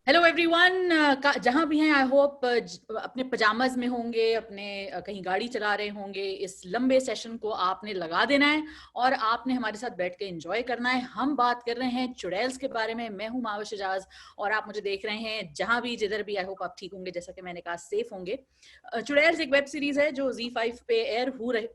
Hello everyone, जहां भी हैं आई होप अपने पजामाज में होंगे, अपने कहीं गाड़ी चला रहे होंगे। इस लंबे सेशन को आपने लगा देना है और आपने हमारे साथ बैठ के एंजॉय करना है। हम बात कर रहे हैं चुड़ैल्स के बारे में। मैं हूं माविश एजाज और आप मुझे देख रहे हैं जहां भी जिधर भी। आई होप आप ठीक होंगे, जैसा कि मैंने कहा सेफ होंगे। चुड़ैल्स एक वेब सीरीज है जो Z5 पे एयर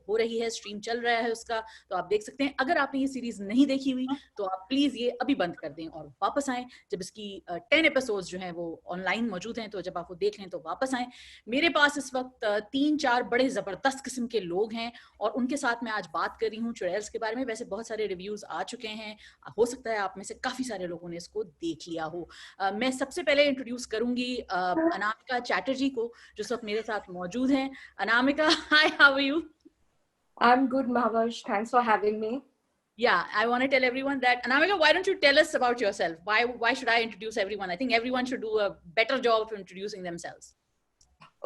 हो रही है, स्ट्रीम चल रहा है उसका, तो आप देख सकते हैं। अगर आपने ये सीरीज नहीं देखी हुई तो आप प्लीज ये अभी बंद कर दें और वापस आएं जब इसकी 10 एपिसोड्स जो हैं वो ऑनलाइन मौजूद हैं। तो जब आप वो देख लें तो वापस आएं। मेरे पास इस वक्त 3-4 बड़े जबरदस्त किस्म के लोग हैं और उनके साथ मैं आज बात कर रही हूँ चुड़ैल्स के बारे में। वैसे बहुत सारे रिव्यूज आ चुके हैं, हो सकता है आप में से काफी सारे लोगों ने इसको देख लिया हो। मैं सबसे पहले इंट्रोड्यूस करूंगी अनामिका चैटर्जी को, जो इस वक्त मेरे साथ मौजूद हैं। Anamika, hi, how are you? I'm good, Mahavash. Thanks for having me. Yeah, I want to tell everyone that, Anamika, why don't you tell us about yourself? Why should I introduce everyone? I think everyone should do a better job of introducing themselves.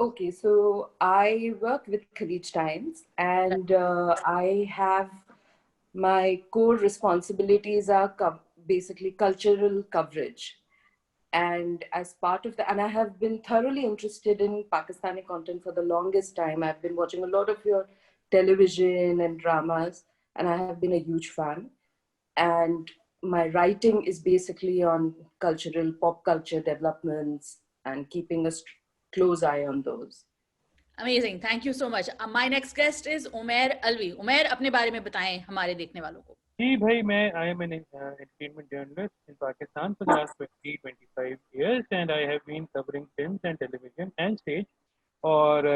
Okay, so I work with Khalij Times, and I have my core responsibilities are basically cultural coverage. And as part of that, and I have been thoroughly interested in Pakistani content for the longest time. I've been watching a lot of your television and dramas, and I have been a huge fan. And my writing is basically on cultural, pop culture developments and keeping a close eye on those. Amazing, thank you so much. My next guest is Umair Alvi. Umair, अपने बारे में बताएं हमारे देखने वालों को। जी भाई, मैं I am an entertainment journalist in Pakistan for the last 25 years and I have been covering films and television and stage. और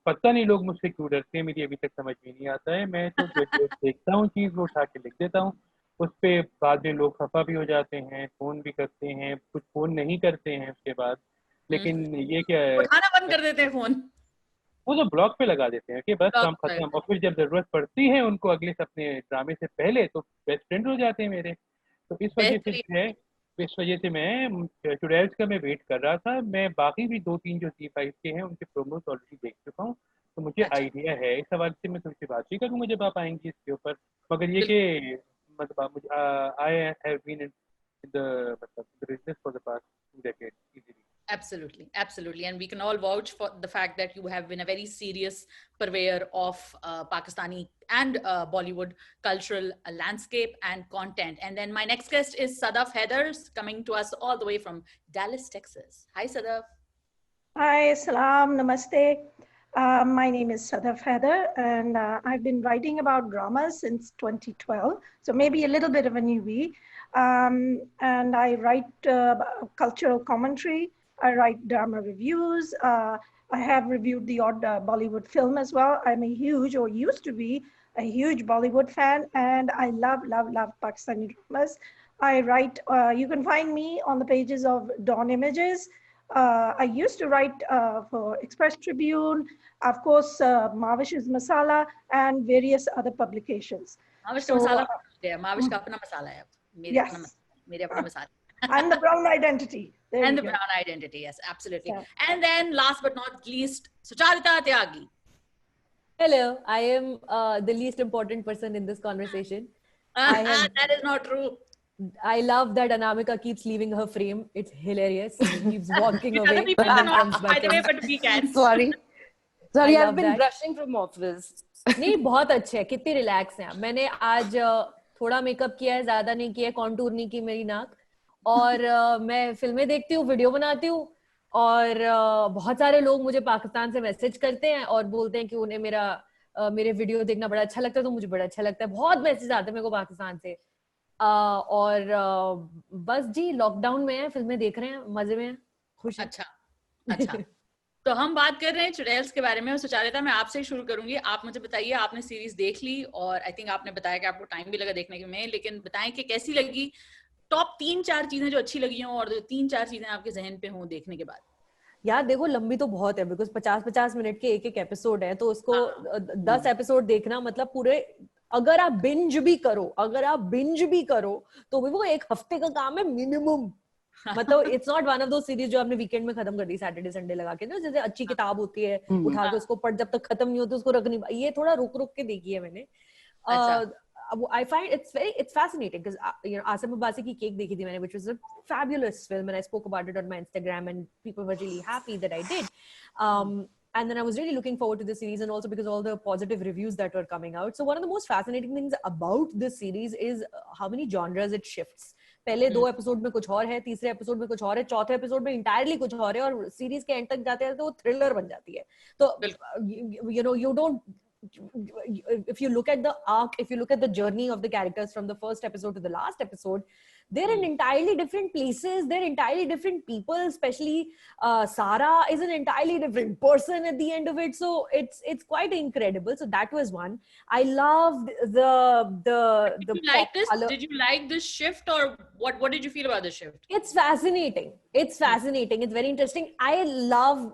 पता नहीं लोग मुझसे क्यों डरते हैं, मेरी अभी तक समझ में नहीं आता है। मैं तो जो देखता हूँ चीज़ वो उठा के लिख देता हूँ। उस पे बाद में लोग खफा भी हो जाते हैं, फ़ोन भी करते हैं, कुछ फ़ोन नहीं करते हैं उसके बाद। लेकिन ये क्या है, उठाना बंद कर देते हैं फोन। वो तो ब्लॉग पे लगा देते हैं कि बस काम ब्लॉक खत्म। और फिर जब जरूरत पड़ती है उनको अगले अपने ड्रामे से पहले, तो बेस्ट फ्रेंड हो जाते हैं मेरे। तो इस वजह से बेहतरीन। जो है, इस वजह से मैं चुड़ैल्स का मैं वेट कर रहा था। मैं बाकी भी 2-3 जो Z5 के हैं उनके प्रोमोस ऑलरेडी देख चुका हूँ, तो मुझे अच्छा, आइडिया है। इस सवाल से मैं तुमसे बात भी करूँगा जब आप आएंगी इसके ऊपर। मगर ये बिल्कुल। कि मतलब आप मुझे I have been in the मतलब business for the past 2 decades easily. Absolutely, absolutely. And we can all vouch for the fact that you have been a very serious purveyor of Pakistani and Bollywood cultural landscape and content. And then my next guest is Sadaf Heathers, coming to us all the way from Dallas, Texas. Hi, Sadaf. Hi, salam, namaste. My name is Sadaf Heather, and I've been writing about dramas since 2012, so maybe a little bit of a newbie. And I write cultural commentary, I write drama reviews, I have reviewed the odd Bollywood film as well. I'm a huge, or used to be, a huge Bollywood fan, and I love Pakistani dramas. I write, you can find me on the pages of Dawn Images. I used to write for Express Tribune, of course, Mavish's Masala, and various other publications. Mavish का मसाला है, माविश का अपना मसाला है। मेरे अपना मसाला। And the brown identity. And the brown identity, yes, absolutely. Yeah. And then last but not least, Sucharita Tyagi. Hello, I am the least important person in this conversation. That is not true. I love that Anamika keeps leaving her frame. It's hilarious. She keeps walking away and then comes back in. But we can. Sorry, I've been brushing from office. नहीं, बहुत अच्छे है, कितनी relax हैं। मैंने आज थोड़ा makeup किया है, ज्यादा नहीं किया है, कॉन्टूर नहीं की मेरी नाक। और मैं फिल्में देखती हूँ, वीडियो बनाती हूँ, और बहुत सारे लोग मुझे पाकिस्तान से मैसेज करते हैं और बोलते हैं कि उन्हें मेरे वीडियो देखना बड़ा अच्छा लगता है। तो मुझे बड़ा अच्छा लगता है, बहुत मैसेज आते हैं मेरे को पाकिस्तान से। और बस जी, लॉकडाउन में है, फिल्में देख रहे हैं, मजे में हैं, खुश हैं। अच्छा। तो हम बात कर रहे हैं चुड़ैल्स के बारे में। और सुचारिता, मैं आपसे ही शुरू करूंगी। आप मुझे बताइए, आपने सीरीज देख ली और आई थिंक आपने बताया कि आपको टाइम भी लगा देखने में, लेकिन बताएं कि कैसी लगी। टॉप 3-4 चीजें जो अच्छी लगी हों और जो 3-4 चीजें आपके जहन पे हों देखने के बाद। यार देखो, लंबी तो बहुत है, बिकॉज 50-50 मिनट के एक एपिसोड है, तो उसको 10 एपिसोड देखना मतलब पूरे, अगर आप बिंज भी करो तो वो एक हफ्ते का काम है मिनिमम। मतलब इट्स नॉट वन ऑफ दो सीरीज जो आपने वीकेंड में खत्म कर दी, सैटरडे संडे लगा के ना, जैसे अच्छी किताब होती है, उठा के उसको पढ़, जब तक खत्म नहीं होती उसको रख नहीं। ये थोड़ा रुक के देखी है मैंने। I find it's fascinating because you know, Asim Abbasi ki Cake dekhi thi maine, which was a fabulous film, and I spoke about it on my Instagram, and people were really happy that I did. And then I was really looking forward to the series, and also because all the positive reviews that were coming out. So one of the most fascinating things about this series is how many genres it shifts. पहले 2 episode में कुछ और है, तीसरे episode में कुछ और है, चौथे एपिसोड में इंटायरली कुछ और है, और सीरीज के एंड तक जाते हैं तो वो थ्रिलर बन जाती है. तो you know, you don't, if you look at the arc, if you look at the journey of the characters from the first episode to the last episode, they're in entirely different places, they're entirely different people, especially Sarah is an entirely different person at the end of it. So it's quite incredible. So that was one. I loved the Did you like this? Did you like this shift, or what did you feel about the shift? It's fascinating. It's fascinating. It's very interesting. I love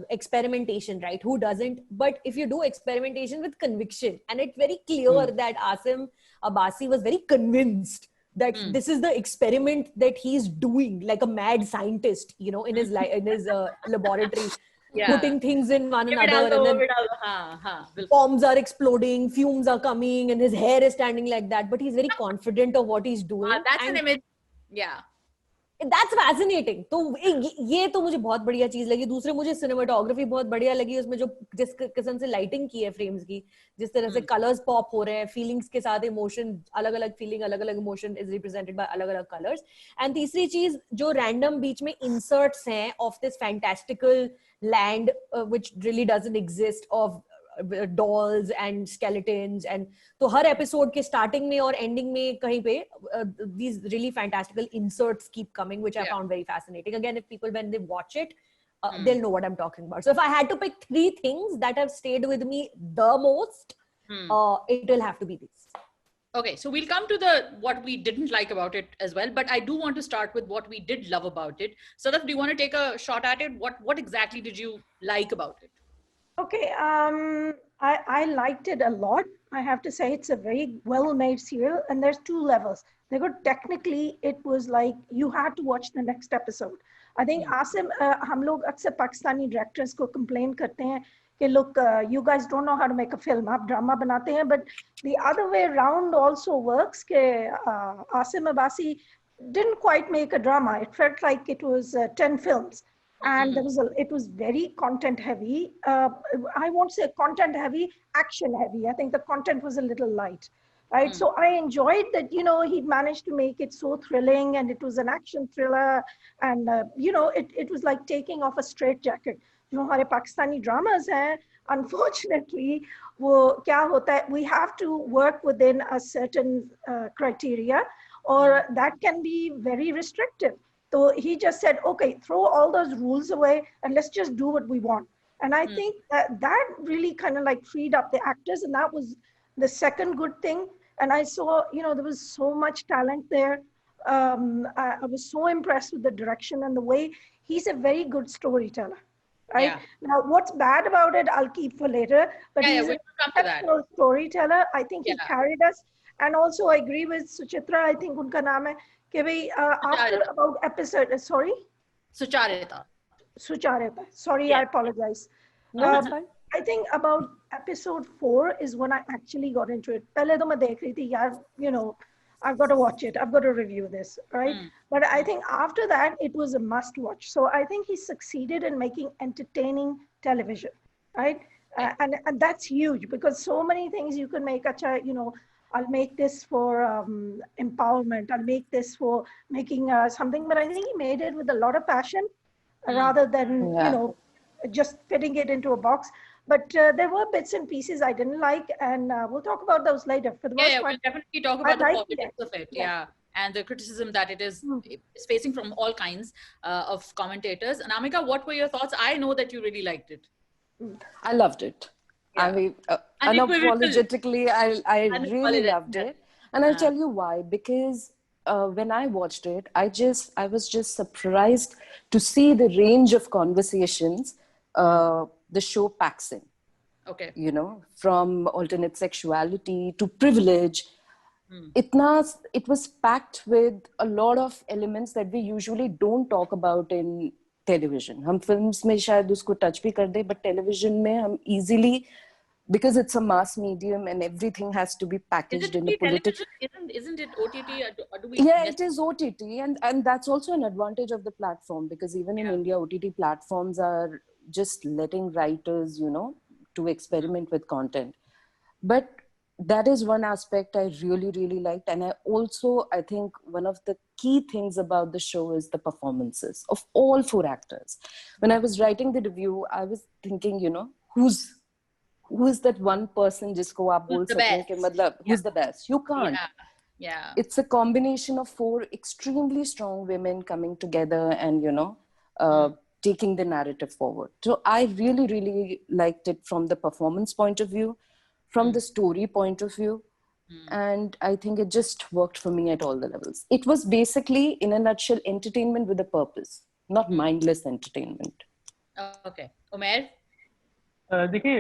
experimentation, right? Who doesn't? But if you do experimentation with conviction, and it's very clear that Asim Abbasi was very convinced that this is the experiment that he's doing, like a mad scientist, you know, in his laboratory, putting things in one another, and then bombs are exploding, fumes are coming, and his hair is standing like that. But he's very confident of what he's doing. That's an image. Yeah. That's fascinating. तो ये तो मुझे बहुत बढ़िया चीज लगी. दूसरे मुझे सिनेमाटोग्राफी बहुत बढ़िया लगी, उसमें जो जिस किस्म से लाइटिंग की है फ्रेम्स की, जिस तरह से कलर्स पॉप हो रहे हैं, फीलिंग्स के साथ इमोशन, अलग अलग फीलिंग, अलग अलग इमोशन इज रिप्रेजेंटेड बाय अलग अलग कलर्स. एंड तीसरी चीज जो रैंडम बीच में इंसर्ट्स हैं of this fantastical land which really doesn't exist, of dolls and skeletons, and तो हर एपिसोड के स्टार्टिंग में और एंडिंग में कहीं पे these really fantastical inserts keep coming, which I found very fascinating. Again, if people, when they watch it, they'll know what I'm talking about. So if I had to pick 3 things that have stayed with me the most, it will have to be these. Okay, so we'll come to what we didn't like about it as well, but I do want to start with what we did love about it. Sadaf, do you want to take a shot at it? What exactly did you like about it? Okay, I liked it a lot. I have to say it's a very well-made serial, and there's 2 levels. Technically, it was like you had to watch the next episode. I think Asim, हम लोग अक्सर Pakistani directors को complain करते हैं कि look, you guys don't know how to make a film. आप drama बनाते हैं, but the other way around also works. कि Asim Abbasi didn't quite make a drama. It felt like it was 10 films. And it was very content heavy. I won't say content heavy, action heavy. I think the content was a little light, right? So I enjoyed that, you know, he managed to make it so thrilling, and it was an action thriller, and you know, it was like taking off a straitjacket. जो हमारे Pakistani dramas हैं, unfortunately, वो क्या होता है, we have to work within a certain criteria, or that can be very restrictive. So he just said, okay, throw all those rules away and let's just do what we want. And I think that really kind of like freed up the actors, and that was the second good thing. And I saw, you know, there was so much talent there. I was so impressed with the direction and the way he's a very good storyteller, right? Yeah. Now, what's bad about it, I'll keep for later, but he's an exceptional storyteller. I think he carried us. And also I agree with Suchitra, I think unka naam hai, after about episode, sorry? Sucharita. Sorry, I apologize. No, it's fine. I think about episode 4 is when I actually got into it. Pehle to main dekh rahi thi, yaar, you know, I've got to watch it. I've got to review this, right? But I think after that, it was a must watch. So I think he succeeded in making entertaining television, right? And that's huge, because so many things you can make, you know, I'll make this for empowerment. I'll make this for making something. But I think he made it with a lot of passion, rather than, you know, just fitting it into a box. But there were bits and pieces I didn't like, and we'll talk about those later. For the most part, we'll definitely talk about the positives of it. And the criticism that it is facing from all kinds of commentators. Anamika, what were your thoughts? I know that you really liked it. I loved it. I mean, unapologetically, I really loved it. And I'll tell you why. Because when I watched it, I was just surprised to see the range of conversations the show packs in. Okay. You know, from alternate sexuality to privilege. It was packed with a lot of elements that we usually don't talk about in television. हम films में शायद उसको touch भी कर दे, but television में हम easily because it's a mass medium and everything has to be Is packaged it in a only political. television? Isn't it OTT? Or do we? Yeah, it is OTT, and that's also an advantage of the platform, because even in India, OTT platforms are just letting writers, to experiment with content. But that is one aspect I really, really liked. And I think one of the key things about the show is the performances of all 4 actors. When I was writing the review, I was thinking, who is that one person जिसको आप बोल सकें कि मतलब who's the best? You can't. Yeah. It's a combination of 4 extremely strong women coming together and, taking the narrative forward. So I really, really liked it from the performance point of view, from the story point of view. And I think it just worked for me at all the levels. It was basically, in a nutshell, entertainment with a purpose, not mindless entertainment. Okay. Umair? देखिए,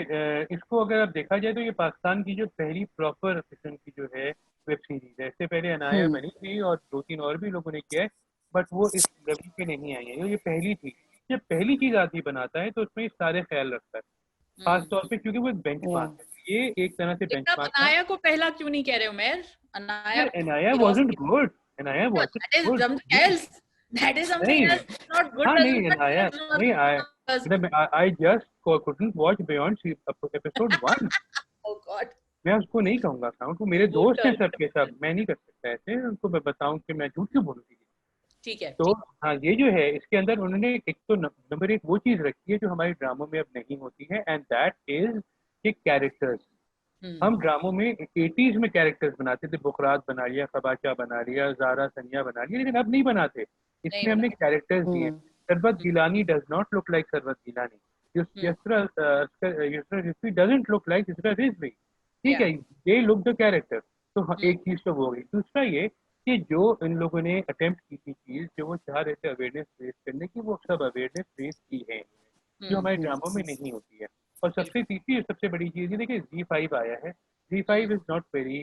इसको अगर आप देखा जाए तो ये पाकिस्तान की जो पहली प्रॉपर किस्म की जो है वेब सीरीज है। इससे पहले अनाया बनी थी और 2-3 और भी लोगों ने किया है, बट वो इस लेवल पे नहीं आई है। ये पहली थी। जब पहली चीज आदमी बनाता है तो उसमें सारे ख्याल रखता है, खास तौर पे क्योंकि वो एक बेंचमार्क है। ये एक तरह से बेंचमार्क है। अनाया को पहला क्यों नहीं कह रहे Umair? Anaya wasn't good. Anaya wasn't good. That is something else. Not good. नहीं अनाया नहीं, I just couldn't watch beyond episode 1. Oh God. मैं उसको नहीं कहूंगा काउंट, वो मेरे दोस्त हैं सबके सब, मैं नहीं कर सकता ऐसे उनको मैं बताऊं कि मैं झूठ क्यों बोलूंगी। ठीक है। तो हाँ, ये जो है इसके अंदर उन्होंने एक तो नंबर 1 वो चीज रखी है जो हमारे ड्रामों में अब नहीं होती है, एंड दैट इज कि कैरेक्टर्स। हम ड्रामों में 80s में कैरेक्टर्स बनाते थे, बुखरात बना लिया, खबाचा बना लिया, जारा सनिया बना लिया, लेकिन अब नहीं बनाते। इसमें हमने कैरेक्टर्स दिए। Sarbat Gilani does not look like Sarbat Gilani, Yasra Rizvi doesn't look like Yasra Rizvi. ठीक है, दे लुक द कैरेक्टर। तो एक चीज तो हो गई। दूसरा ये कि जो इन लोगों ने अटेम्प्ट की थी चीज, जो वो चाह रहे थे अवेयरनेस रेस करने की, वो सब अवेयरनेस रेस की है जो हमारे ड्रामों में नहीं होती है। और तीसरी सबसे बड़ी चीज ये देखिए, Z5 आया है। Z5 is not very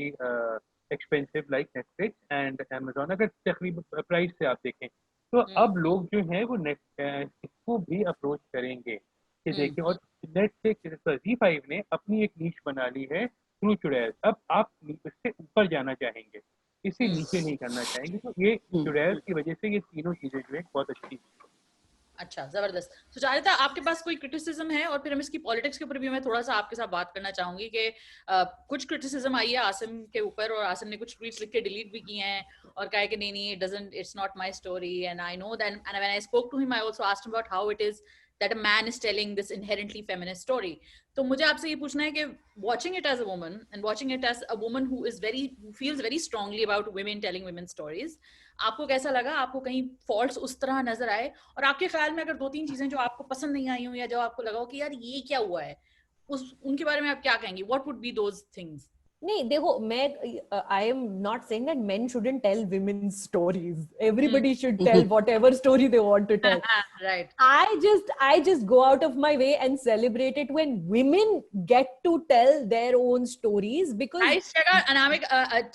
expensive like Netflix and Amazon. अगर तकरीबन प्राइस से आप देखें तो अब लोग जो हैं वो इसको भी अप्रोच करेंगे कि देखिए। और नेटफ्लिक्स Z5 ने अपनी एक नीश बना ली है थ्रू चुड़ैल। अब आप इससे ऊपर जाना चाहेंगे, इससे नीचे नहीं करना चाहेंगे। तो ये चुड़ैल की वजह से ये तीनों चीजें जो है बहुत अच्छी। अच्छा, जबरदस्त। सुचारिता, आपके पास कोई क्रिटिसिज्म है? और फिर हम इसकी पॉलिटिक्स के ऊपर भी मैं थोड़ा सा आपके साथ बात करना चाहूंगी कि कुछ क्रिटिसिज्म आई है आसिम के ऊपर, और आसिम ने कुछ ट्वीट्स लिख के डिलीट भी किए हैं और कहा कि नहीं, it's not my story, and I know that, and when I spoke to him I also asked about how it is that a man is telling this inherently feminist story. तो मुझे आपसे ये पूछना है कि watching it as a woman and watching it as a woman who feels very strongly about women telling women stories, आपको कैसा लगा? आपको कहीं faults उस तरह नजर आए? और आपके ख्याल में अगर 2-3 चीजें जो आपको पसंद नहीं आई हो या जो आपको लगा हो कि यार ये क्या हुआ है, उनके बारे में आप क्या कहेंगे? What would be those things? नहीं, देखो, मैं I am not saying that men shouldn't tell women's stories. Everybody should tell whatever story they want to tell. Right. I just go out of my way and celebrate it when women get to tell their own stories, because Guys,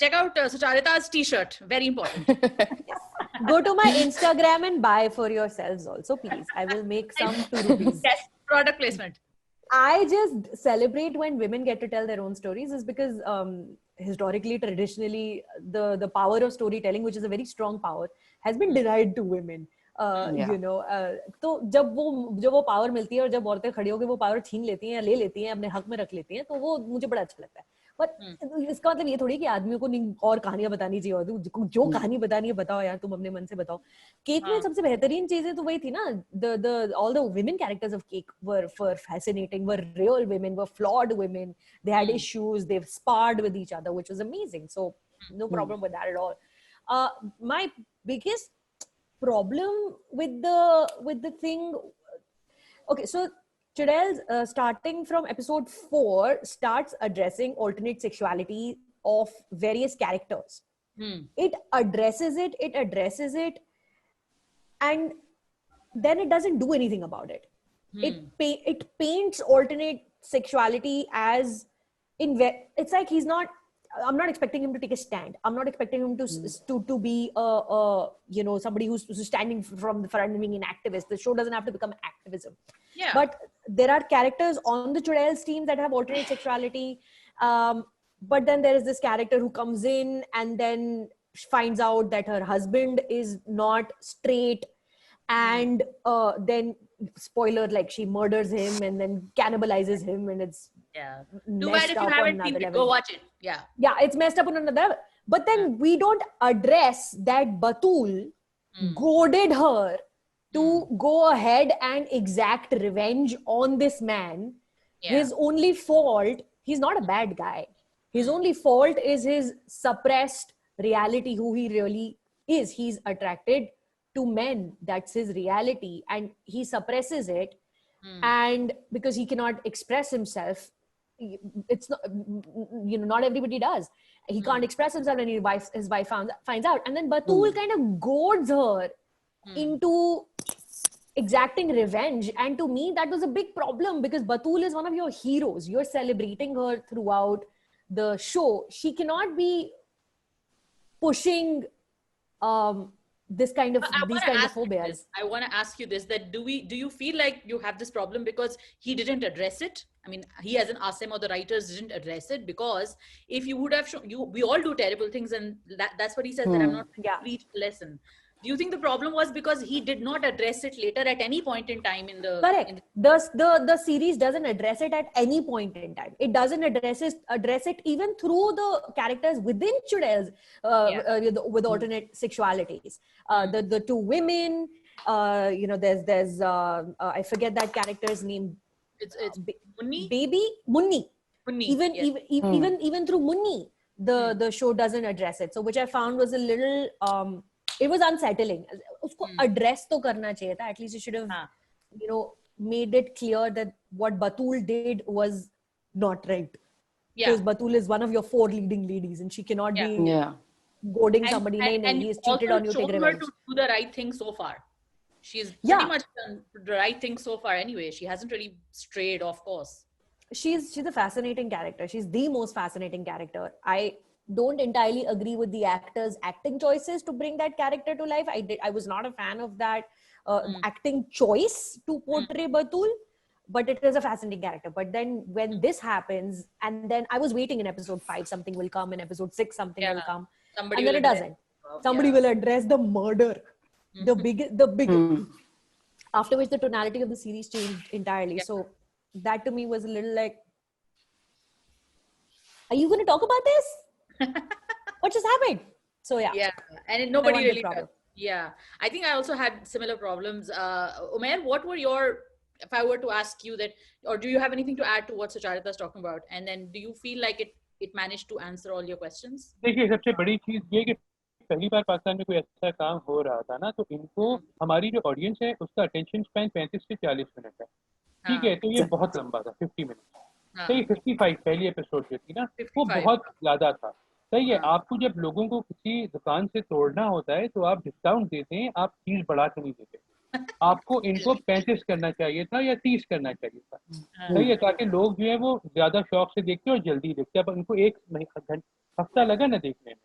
check out Sucharita's t-shirt. Very important. go to my Instagram and buy for yourselves also, please. I will make some 2 rupees. Yes, product placement. I just celebrate when women get to tell their own stories, is because historically, traditionally, the power of storytelling, which is a very strong power, has been denied to women. You know, तो जब वो power मिलती है और जब औरतें खड़ी होकर वो पावर छीन लेती हैं या ले लेती हैं, अपने हक में रख लेती हैं, तो वो मुझे बड़ा अच्छा लगता है। पर इसका मतलब ये थोड़ी कि आदमियों को नहीं और कहानियां बतानी चाहिए, और जो कहानी बतानी है बताओ यार, तुम अपने मन से बताओ। केक में सबसे बेहतरीन चीजें तो वही थी ना, all the women characters of Cake were fascinating, were real women, were flawed women. They had issues, they've sparred with each other, which was amazing. So no problem with that at all. My biggest problem with the thing, okay, so Chudel, starting from episode 4, starts addressing alternate sexuality of various characters. It addresses it, and then it doesn't do anything about it. It paints alternate sexuality as it's like he's not I'm not expecting him to take a stand. I'm not expecting him to be somebody who's standing from the front and being an activist. The show doesn't have to become activism. Yeah. But there are characters on the Chudail's team that have alternate sexuality. But then there is this character who comes in and then finds out that her husband is not straight, and then spoiler, like she murders him and then cannibalizes him, and it's Yeah. Too bad messed if you up on haven't another seen it. level. Go watch it. Yeah. Yeah, it's messed up on another level. But then we don't address that Batul goaded her to go ahead and exact revenge on this man. Yeah. His only fault, he's not a bad guy. His only fault is his suppressed reality, who he really is. He's attracted to men. That's his reality. And he suppresses it. And because he cannot express himself, it's not, not everybody does. He can't express himself, and his wife finds out. And then Batul kind of goads her into exacting revenge. And to me, that was a big problem, because Batul is one of your heroes. You're celebrating her throughout the show. She cannot be pushing these kind of phobias. I want to ask you this, that do you feel like you have this problem because he didn't address it? I mean, he as an Asim or the writers didn't address it, because if you would have shown, we all do terrible things, and that's what he says, that I'm not going to preach a lesson. Do you think the problem was because he did not address it later at any point in time in the... Correct. The series doesn't address it at any point in time. It doesn't address it even through the characters within Chudail's with alternate sexualities. The two women, there's I forget that character's name. It's Munni? Munni. Munni, Even through Munni, the show doesn't address it. So which I found was a little... it was unsettling. Usko address to karna chahiye tha. At least you should have, made it clear that what Batul did was not right. Yeah. Because Batul is one of your 4 leading ladies, and she cannot be goading somebody. And he's cheated on you. Take her revenge. to do the right thing so far. She's pretty much done the right thing so far. Anyway, she hasn't really strayed off course. She's a fascinating character. She's the most fascinating character. I don't entirely agree with the actors' acting choices to bring that character to life. I was not a fan of that acting choice to portray Batul, but it is a fascinating character. But then when this happens, and then I was waiting in episode 5, something will come, in episode 6, something will come, and then it doesn't. Somebody will address the murder, the big, after which the tonality of the series changed entirely. So that to me was a little like, are you going to talk about this? What just happened? So and nobody really does. I think I also had similar problems. Umair, what were your, if I were to ask you that, or do you have anything to add to what Sucharita is talking about, and then do you feel like it managed to answer all your questions? देखिए, सबसे बड़ी चीज ये कि पहली बार पाकिस्तान में कोई ऐसा काम हो रहा था ना, तो इनको, हमारी जो ऑडियंस है उसका अटेंशन स्पैन 35 से 40 मिनट है, ठीक है, तो ये बहुत लंबा था, 50 मिनट। सही, 55 पहली एपिसोड जो थी ना, वो बहुत ज्यादा था। सही है, आपको जब लोगों को किसी दुकान से तोड़ना होता है तो आप डिस्काउंट देते हैं, आप चीज बढ़ा के नहीं देते। आपको इनको 35 करना चाहिए था या 30 करना चाहिए था, सही है, ताकि लोग जो है वो ज्यादा शौक से देखते और जल्दी देखते। अब इनको 1 हफ्ता लगा ना देखने में,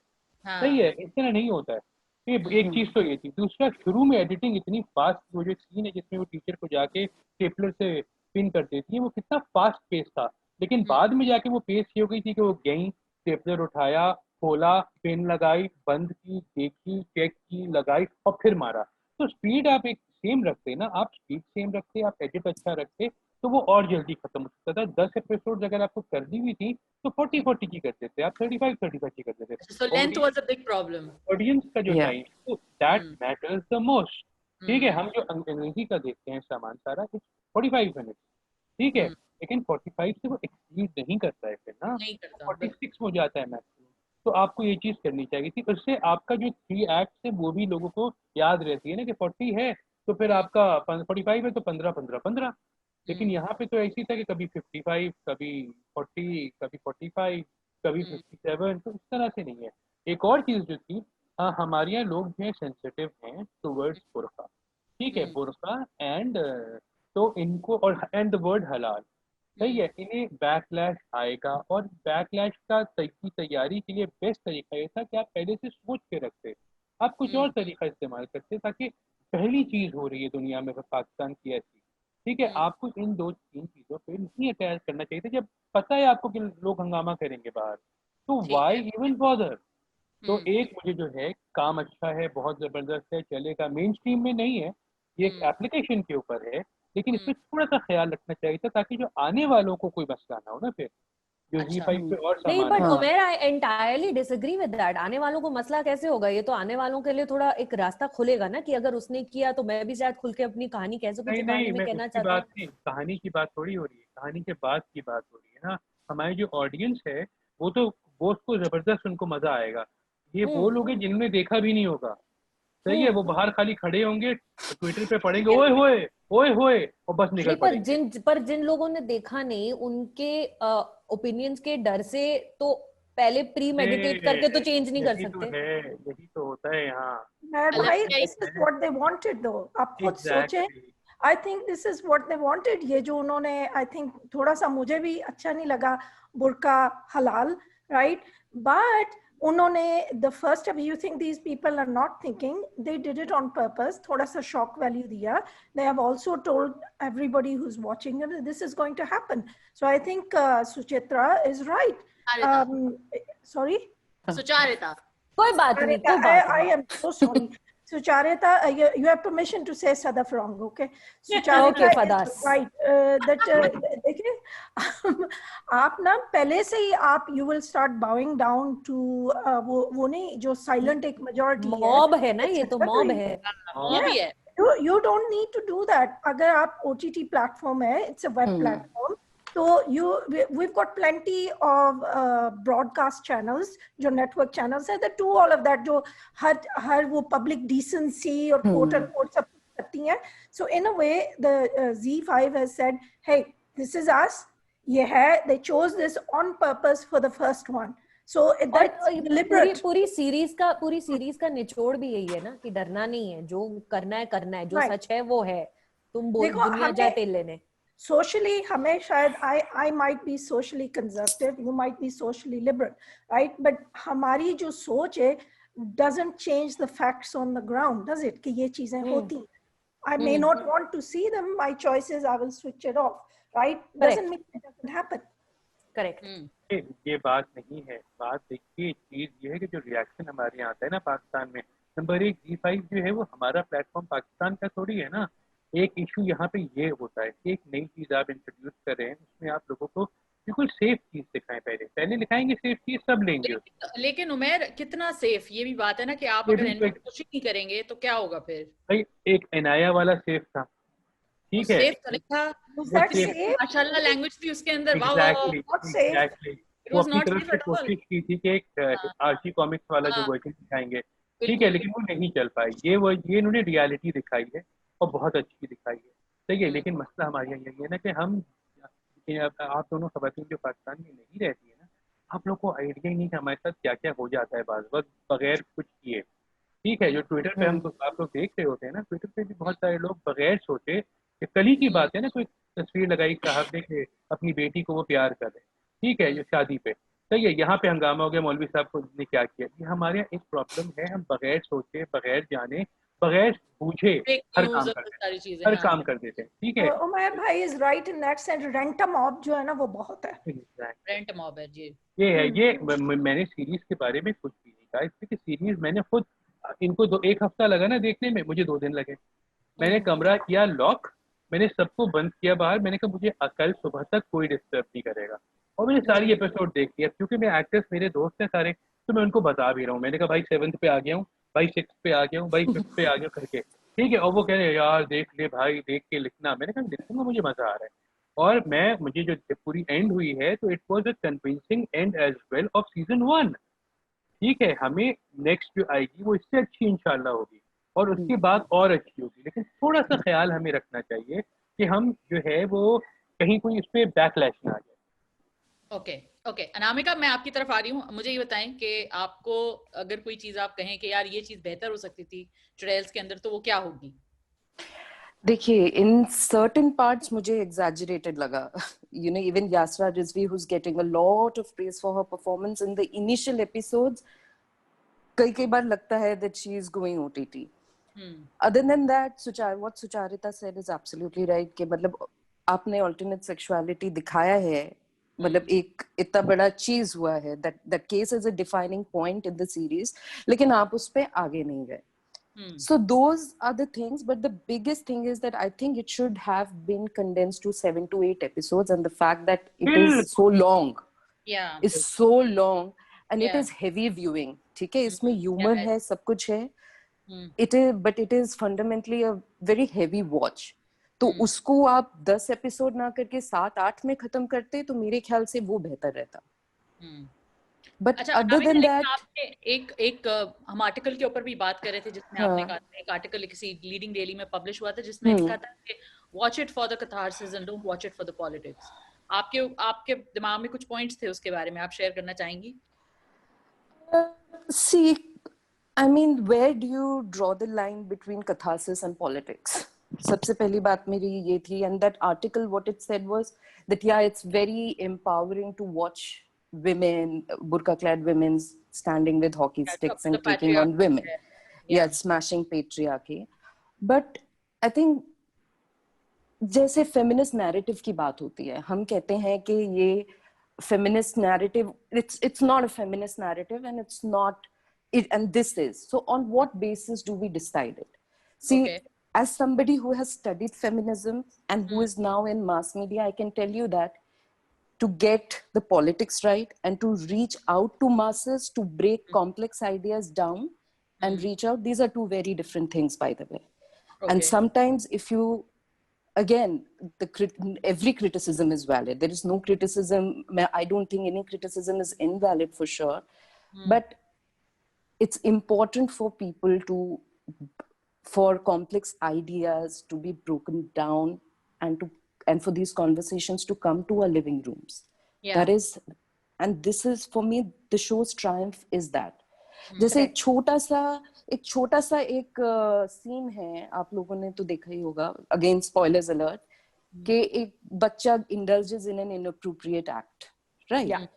सही है, इस तरह नहीं होता है। ये एक चीज तो ये थी। दूसरा, शुरू में एडिटिंग इतनी फास्ट, वो जो सीन है जिसमें वो टीचर को जाके स्टेपलर से पिन कर देती है, वो कितना फास्ट पेस था, लेकिन बाद में जाके वो पेस ये हो गई थी कि वो गई, स्टेपलर उठाया, खोला, पेन लगाई, बंद की, देखी, चेक की, लगाई और फिर मारा। तो स्पीड आप एक सेम रखते ना, आप स्पीड सेम रखते, आप एडिट अच्छा रखते, तो वो और जल्दी खत्म हो सकता था। 10 एपिसोड अगर आपको कर दी हुई थी तो 40 की कर देते, आप 35 की कर देते। So length was a big problem. Audience का जो टाइम, तो दैट मैटर्स द मोस्ट, ठीक है। हम जो अंग्रेजी का देखते हैं सामान सारा 45 मिनट, ठीक है, लेकिन 45 से वो एक्सीड नहीं करता है, फिर ना 46 हो जाता है मैक्सिमम। तो आपको ये चीज करनी चाहिए थी, उससे आपका जो 3 एक्ट है वो भी लोगों को याद रहती है ना कि 40 है तो फिर आपका 45 है तो 15, लेकिन यहाँ पे तो ऐसी था कि कभी 55, कभी 40, कभी 45, कभी 57, तो इस तरह से नहीं है। एक और चीज जो थी, हमारे यहाँ लोग जो है सेंसिटिव हैं टुवर्ड्स बुर्का, ठीक है, बुर्का एंड तो इनको, और एंड द वर्ड हलाल, सही है, इन्हें बैकलैश आएगा, और बैकलैश की तैयारी के लिए बेस्ट तरीका ये था कि आप पहले से सोच के रखते, आप कुछ और तरीका इस्तेमाल करते, ताकि पहली चीज हो रही है दुनिया में पाकिस्तान की ऐसी, ठीक है, आपको इन 2-3 चीजों पे नहीं अटैच करना चाहिए था जब पता है आपको कि लोग हंगामा करेंगे बाहर, तो वाई इवन बॉदर। तो एक मुझे जो है काम अच्छा है, बहुत जबरदस्त है, चलेगा, मेन स्ट्रीम में नहीं है, ये एक एप्लीकेशन के ऊपर है, लेकिन इसमें थोड़ा सा ख्याल रखना चाहिए था ताकि जो आने वालों को कोई मसला ना हो ना, फिर जो Z5 पे और नहीं, सामान बट है। उमेर आई एंटायरली डिसएग्री विद दैट। आने वालों को मसला कैसे होगा? ये तो आने वालों के लिए थोड़ा एक रास्ता खुलेगा ना, कि अगर उसने किया तो मैं भी शायद खुल के अपनी कहानी कह सकूं नहीं जो कहानी नहीं, में मैं कहना उसकी चाहता बात हूँ। नहीं, कहानी की बात थोड़ी हो रही है, कहानी के बाद की बात हो रही है ना। हमारी जो ऑडियंस है वो उसको जबरदस्त, उनको मजा आएगा। ये वो लोग हैं जिन्होंने देखा भी नहीं होगा, सही है, वो बाहर खाली खड़े होंगे, ट्विटर पे पढ़ेंगे ओए होए ओए होए और बस निकल नहीं, पड़ेंगे। पर जिन लोगों ने देखा नहीं, उनके ओपिनियंस के डर से तो पहले प्री मेडिटेट करके तो चेंज नहीं कर यही तो सकते। है, यही तो होता है यहाँ। भाई, this is what they wanted though. आप खुद सोचें, I think this is what they wanted. ये जो उन्होंने, I think थोड़ा सा मुझे भी अच्छा नहीं लगा बुर्का हलाल, right? But उन्होंने the first step, you think these people are not thinking, they did it on purpose. थोड़ा सा shock value दिया. They have also told everybody who's watching them that this is going to happen. So I think Suchitra is right. Sorry? Sucharita, कोई बात नहीं, कोई बात I नहीं। am so sorry. Sucharita, you have permission to say Sadaf wrong, okay? Sucharita Okay, is Fadas. right. देखिए, आप ना पहले से ही आप you will start bowing down to वो नहीं जो silent एक majority है. मॉब है ना, ये तो मॉब है। वो भी है। You don't need to do that. अगर आप OTT platform है, it's a web platform. So we've got plenty of broadcast channels, जो network channels है, that do all of that, जो हर वो public decency और quote unquote सब करती हैं. So in a way, the Z5 has said, hey, this is us. ये है, they chose this on purpose for the first one. So that's deliberate. पूरी series का निचोड़ भी यही है ना, कि डरना नहीं है, जो करना है, जो सच है वो है, तुम बोल दुनिया जाए तेल लेने। Socially, हमें शायद I might be socially conservative, you might be socially liberal, right? But हमारी जो सोच है doesn't change the facts on the ground, does it? कि ये चीजें होती हैं. I may not want to see them. My choice is I will switch it off, right? Doesn't mean it doesn't happen. Correct. ये बात नहीं है, बात देखिए, चीज ये है कि जो रिएक्शन हमारे यहाँ आता है ना पाकिस्तान में, नंबर 1 Z5 जो है वो हमारा प्लेटफॉर्म पाकिस्तान का थोड़ी है ना। एक इशू यहाँ पे ये होता है कि एक नई चीज आप इंट्रोड्यूस कर रहे हैं, उसमें आप लोगों को बिल्कुल सेफ चीज दिखाएं, पहले दिखाएंगे सेफ चीज, सब लेंगे। लेकिन उमेर कितना सेफ, ये भी बात है ना कि आप अगर इनपुट कुछ नहीं करेंगे तो क्या होगा फिर। भाई एक इनाया वाला सेफ था, ठीक है, सेफ तो नहीं था, माशाल्लाह लैंग्वेज थी उसके अंदर, एग्जैक्टली वो अपनी तरफ से कोशिश की थी कि एक आर्ची कॉमिक्स वाला जो वर्जन दिखाएंगे, ठीक है, लेकिन वो नहीं चल पाई। ये इन्होंने रियलिटी दिखाई है और बहुत अच्छी दिखाई है, सही है, लेकिन मसला हमारे यहाँ यही है ना कि हम, आप दोनों खवातीन जो पाकिस्तान में नहीं रहती है ना, आप लोग को आइडिया ही नहीं कि हमारे साथ क्या क्या हो जाता है बाज़ वक्त बगैर कुछ किए, ठीक है। जो ट्विटर पे हम आप लोग देख रहे होते हैं ना, ट्विटर पे भी बहुत सारे लोग बगैर सोचे, कि कल ही की बात है ना, कोई तस्वीर लगाई साहब ने कि अपनी बेटी को वो प्यार कर रहे, ठीक है, जो शादी पे, सही है, यहाँ पे हंगामा हो गया, मौलवी साहब को ने क्या किया। ये हमारे यहाँ एक प्रॉब्लम है, हम बगैर सोचे, बगैर जाने, बगैर पूछे हर काम कर देते हैं, ठीक है। उमर भाई is right in that sense, rent a mob जो है ना वो बहुत है, रेंट मॉब है जी। ये है, ये मैंने सीरीज के बारे में कुछ भी नहीं कहा, इसलिए कि सीरीज मैंने खुद, इनको 1 हफ्ता लगा ना देखने में, मुझे 2 दिन लगे। मैंने कमरा किया लॉक, मैंने सबको बंद किया बाहर, मैंने कहा मुझे कल सुबह तक कोई डिस्टर्ब नहीं करेगा, और मैंने सारी एपिसोड देख लिया, क्योंकि मैं एक्टर्स मेरे दोस्त हैं सारे, तो मैं उनको बता भी रहा हूँ, मैंने कहा भाई 7th पे आ गया हूँ, भाई 6th पे आ गया हूँ, भाई 5th पे आ गया करके, ठीक है। और वो कह रहे हैं यार देख ले भाई, देख के लिखना, मैंने कहा लिखूंगा, मुझे मजा आ रहा है। और मुझे जो पूरी एंड हुई है, तो it was a convincing end as well of season 1, ठीक है। हमें नेक्स्ट जो आएगी वो इससे अच्छी इंशाल्लाह होगी, और उसके बाद और अच्छी होगी, लेकिन थोड़ा सा ख्याल हमें रखना चाहिए कि हम जो है वो कहीं कोई इस पे बैकलैश ना आ जाए। ओके, अनामिका, मैं आपकी तरफ आ रही हूँ। मुझे ये बताएं कि आपको अगर कोई चीज आप कहें कि यार ये चीज बेहतर हो सकती थी चुड़ैल्स के अंदर, तो वो क्या होगी? देखिए, in certain parts मुझे exaggerated लगा. You know, even Yasra Rizvi, who's getting a lot of praise for her performance in the initial episodes, कई बार लगता है that she is going OTT. Other than that, what Sucharita said is absolutely right. कि मतलब आपने alternate sexuality दिखाया है, मतलब एक इतना बड़ा चीज हुआ है, that case is a defining point in the series, लेकिन आप उस पे आगे नहीं गए. So those are the things, but the biggest thing is that I think it should have been condensed to 7 to 8 episodes, and the fact that it is so long, is so long, and it is heavy viewing. ठीक है, इसमें humor है, सब कुछ है. It is, but it is fundamentally a very heavy watch. तो उसको आप 10 एपिसोड ना करके 7-8 में खत्म करते तो मेरे ख्याल से वो बेहतर रहता. But अच्छा, other than that, आपने एक हम आर्टिकल के ऊपर भी बात कर रहे थे जिसमें आपने कहा था, एक आर्टिकल किसी लीडिंग डेली में पब्लिश हुआ था जिसमें लिखा था कि watch it for the catharsis and don't watch it for the politics. आपके दिमाग में कुछ पॉइंट्स थे उसके बारे में, आप शेयर करना चाहेंगी? see, I mean, where do you draw the line between catharsis and politics? सबसे पहली बात मेरी ये थी, and that article, what it said was that yeah, it's very empowering to watch women, burqa-clad women standing with hockey sticks and taking on women. Yeah, smashing patriarchy. But I think जैसे feminist narrative की बात होती है, हम कहते हैं कि ये feminist narrative, it's not a feminist narrative, and it's not it, and this is. So on what basis do we decide it? See, as somebody who has studied feminism and who is now in mass media, I can tell you that to get the politics right and to reach out to masses, to break complex ideas down and reach out, these are two very different things, by the way. And sometimes if you, again, every criticism is valid. There is no criticism. I don't think any criticism is invalid for sure. But it's important for people for complex ideas to be broken down and for these conversations to come to our living rooms. That is, and this is for me, the show's triumph is that. जैसे एक छोटा सा एक scene है, आप लोगों ने तो देखा ही होगा, अगेन स्पॉयलर्स अलर्ट, कि एक बच्चा indulges in an inappropriate act, right?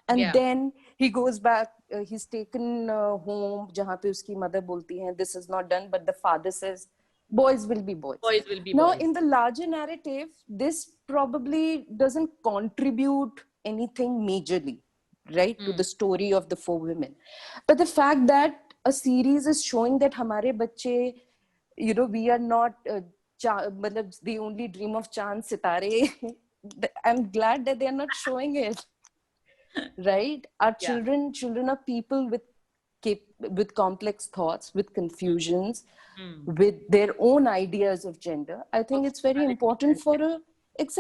And then he goes back, he's taken home, जहाँ पे उसकी mother बोलती है this is not done, but the father says boys will be boys. Boys will be boys. Now in the larger narrative, this probably doesn't contribute anything majorly, right, to the story of the 4 women. But the fact that a series is showing that हमारे बच्चे, you know, we are not मतलब they only dream of chand sitare. I'm glad that they are not showing it. Right? Our children are people with complex thoughts, with confusions, with their own ideas of gender. I think it's very important it's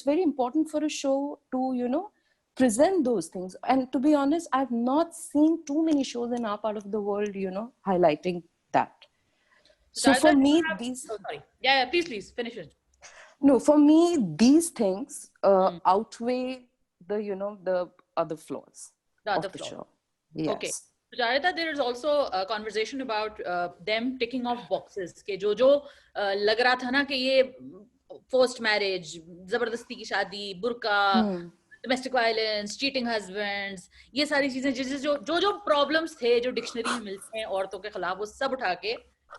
very important for a show to, you know, present those things. And to be honest, I've not seen too many shows in our part of the world, you know, highlighting that. So for me, these... Oh, sorry. Yeah, please, finish it. No, for me, these things outweigh the other flaws of the show. Yes. Okay. Sucharita, there is also a conversation about them ticking off boxes के जो लग रहा था ना कि ये forced marriage, जबरदस्ती की शादी, बुर्का, domestic violence, cheating husbands, ये सारी चीजें जो problems थे जो डिक्शनरी में मिलते हैं औरतों के खिलाफ, वो सब उठा के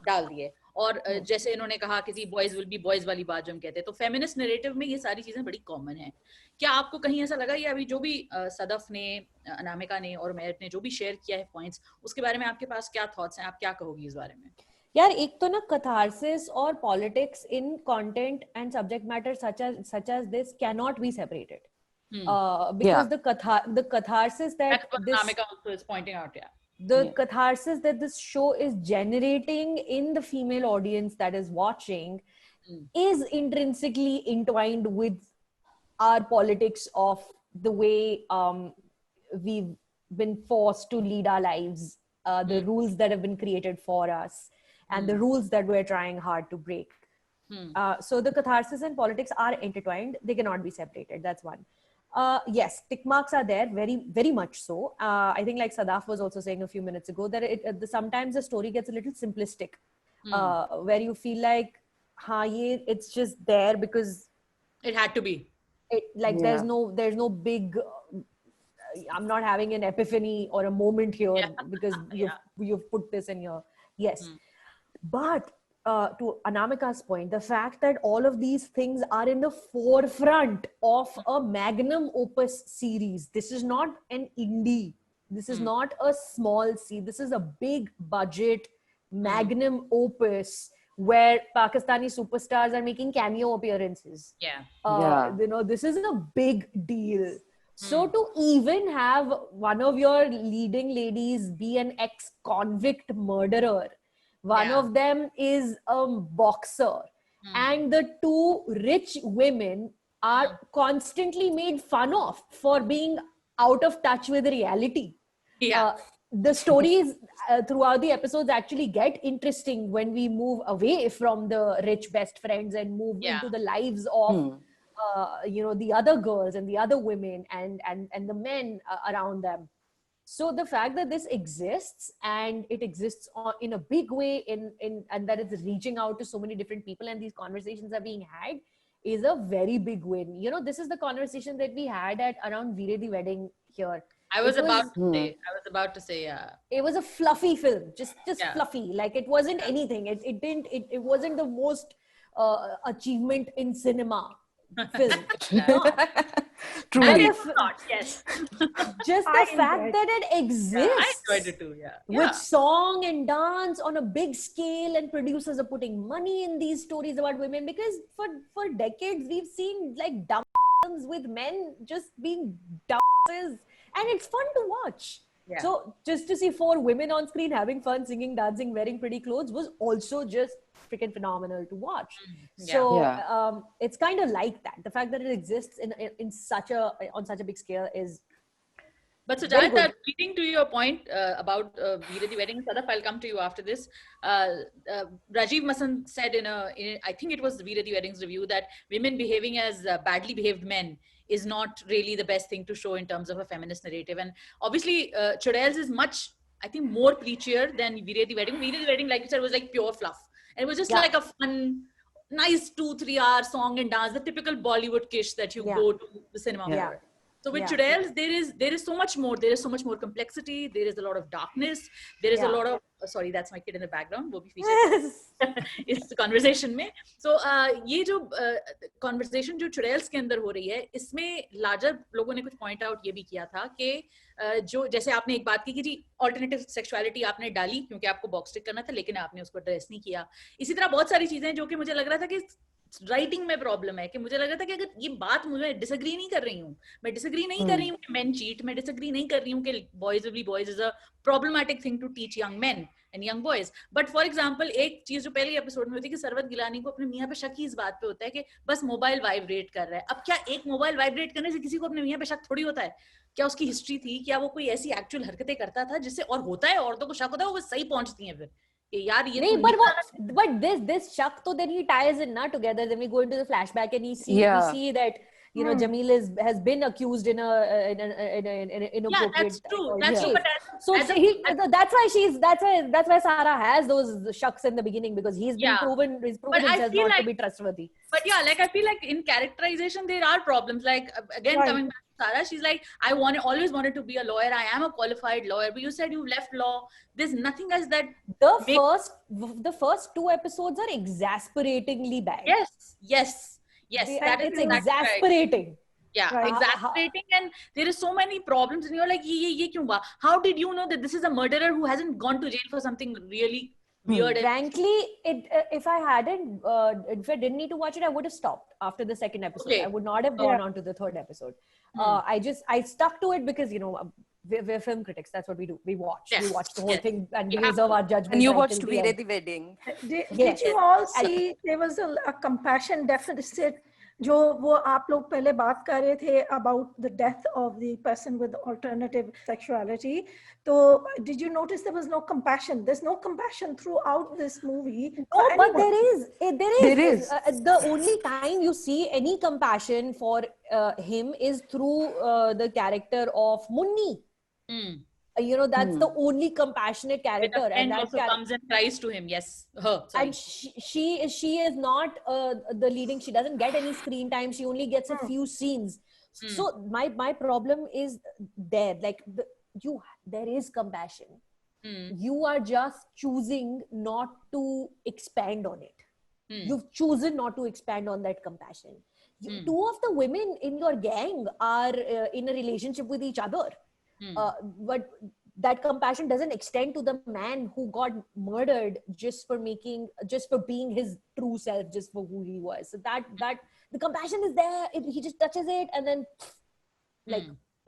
डाल दिए. और जैसे इन्होंने कहा कि बॉयज विल बी बॉयज वाली बात जो हम कहते हैं, तो फेमिनिस्ट नैरेटिव में ये सारी चीजें बड़ी कॉमन है. क्या आपको कहीं ऐसा लगा, या अभी जो भी सदफ ने, अनामिका ने और मेहर ने जो भी शेयर किया है पॉइंट्स, उसके बारे में आपके पास क्या थॉट्स हैं, आप क्या कहोगी इस बारे में? यार, एक तो ना कैथारसिस और politics in content and subject matter such as this cannot be separated. Because the catharsis that Anamika also is pointing out, the catharsis that this show is generating in the female audience that is watching is intrinsically entwined with our politics of the way we've been forced to lead our lives, the rules that have been created for us, and the rules that we're trying hard to break. So the catharsis and politics are intertwined. They cannot be separated. That's one. Yes, tick marks are there, very, very much so. I think, like Sadaf was also saying a few minutes ago, that sometimes the story gets a little simplistic. where you feel like, it's just there because It had to be. there's no big. I'm not having an epiphany or a moment here because you've put this in here. Yes, but to Anamika's point, the fact that all of these things are in the forefront of a magnum opus series. This is not an indie. This is not a small C. This is a big budget magnum opus where Pakistani superstars are making cameo appearances. This is a big deal. So to even have one of your leading ladies be an ex-convict murderer, one of them is a boxer, and the two rich women are constantly made fun of for being out of touch with reality. The stories throughout the episodes actually get interesting when we move away from the rich best friends and move into the lives of the other girls and the other women and the men around them. So the fact that this exists and it exists in a big way and that it's reaching out to so many different people and these conversations are being had is a very big win. This is the conversation that we had at around Veere the Wedding here. I was about to say, yeah. It was a fluffy film, just fluffy. Like it wasn't anything. It wasn't the most achievement in cinema film. Truly. Yes. Just the fact that it exists. I enjoyed it too, yeah. With song and dance on a big scale, and producers are putting money in these stories about women because for decades we've seen like dumb films with men just being dumb. And it's fun to watch. Yeah. So just to see 4 women on screen having fun, singing, dancing, wearing pretty clothes was also just freaking phenomenal to watch. It's kind of like that. The fact that it exists on such a big scale is. But Sujata, leading to your point about Veere the Wedding, Sadaf, I'll come to you after this. Rajiv Masand said in I think it was Veere the Wedding's review that women behaving as badly behaved men is not really the best thing to show in terms of a feminist narrative. And obviously, Chudails is much, I think, more preachier than Veere the Wedding. Veere the Wedding, like you said, was like pure fluff. And it was just like a fun, nice 2-3 hour song and dance, the typical Bollywood kish that you go to the cinema for. So with Chudails, there is so much more. There is so much more complexity. There is a lot of darkness. There is a lot of sorry, that's my kid in the background. वो भी featured इस conversation में. So ये जो conversation जो Chudails के अंदर हो रही है, इसमें larger लोगों ने कुछ point out ये भी किया था कि जो जैसे आपने एक बात की कि जी alternative sexuality आपने डाली क्योंकि आपको box tick करना था, लेकिन आपने उसको address नहीं किया. इसी तरह बहुत सारी चीजें जो कि मुझे लग रहा था कि राइटिंग में प्रॉब्लम है कि मुझे लग रहा था कि अगर ये बात मुझे डिसएग्री नहीं कर रही हूँ, मैं डिसएग्री नहीं कर रही हूँ कि मेन चीट, मैं डिसएग्री नहीं कर रही हूँ कि boys will be boys is a problematic thing to teach young men and young boys. But for example एक चीज जो पहले एपिसोड में होती है कि सरवत गिलानी को अपने मियां पे शक ही इस बात पे होता है कि बस मोबाइल वाइब्रेट कर रहा है. अब क्या एक मोबाइल वाइब्रेट करने से किसी को अपने मियां पे शक थोड़ी होता है? क्या उसकी हिस्ट्री थी? क्या वो कोई ऐसी एक्चुअल हरकतें करता था जिससे और होता है औरतों को शक होता है, वो सही पहुंचती है फिर यार ये नहीं. but this shak to then he ties it not together. Then we go into the flashback and we see that Jamil has been accused in an inappropriate. That's true. So that's why Sarah has those shucks in the beginning because he's proven himself not to be trustworthy. But I feel like in characterization there are problems. Like again coming back to Sarah, she's like, I always wanted to be a lawyer. I am a qualified lawyer. But you said you left law. There's nothing else that the first 2 episodes are exasperatingly bad. Yes. It's exasperating. Right. Yeah, exasperating, and there is so many problems, and you're like, ye kyun hua? How did you know that this is a murderer who hasn't gone to jail for something really weird? Frankly, if I didn't need to watch it, I would have stopped after the 2nd episode. Okay. I would not have gone on to the 3rd episode. I stuck to it because we're film critics. That's what we do. We watch. We watch the whole thing and we reserve our judgment. And you watched Veere the Wedding. Did you all see there was a compassion deficit? जो वो आप लोग पहले बात कर रहे थे about the death of the person with alternative sexuality. So did you notice there was no compassion? There's no compassion throughout this movie. Oh, but there is. The only time you see any compassion for him is through the character of Munni. You know, that's the only compassionate With character, a friend and that also comes and cries to him. Yes, her. Sorry. and she is not the leading. She doesn't get any screen time. She only gets a few scenes. So my problem is there. Like there is compassion. You are just choosing not to expand on it. You've chosen not to expand on that compassion. Two of the women in your gang are in a relationship with each other. But that compassion doesn't extend to the man who got murdered just for being his true self, just for who he was. So that the compassion is there. He just touches it and then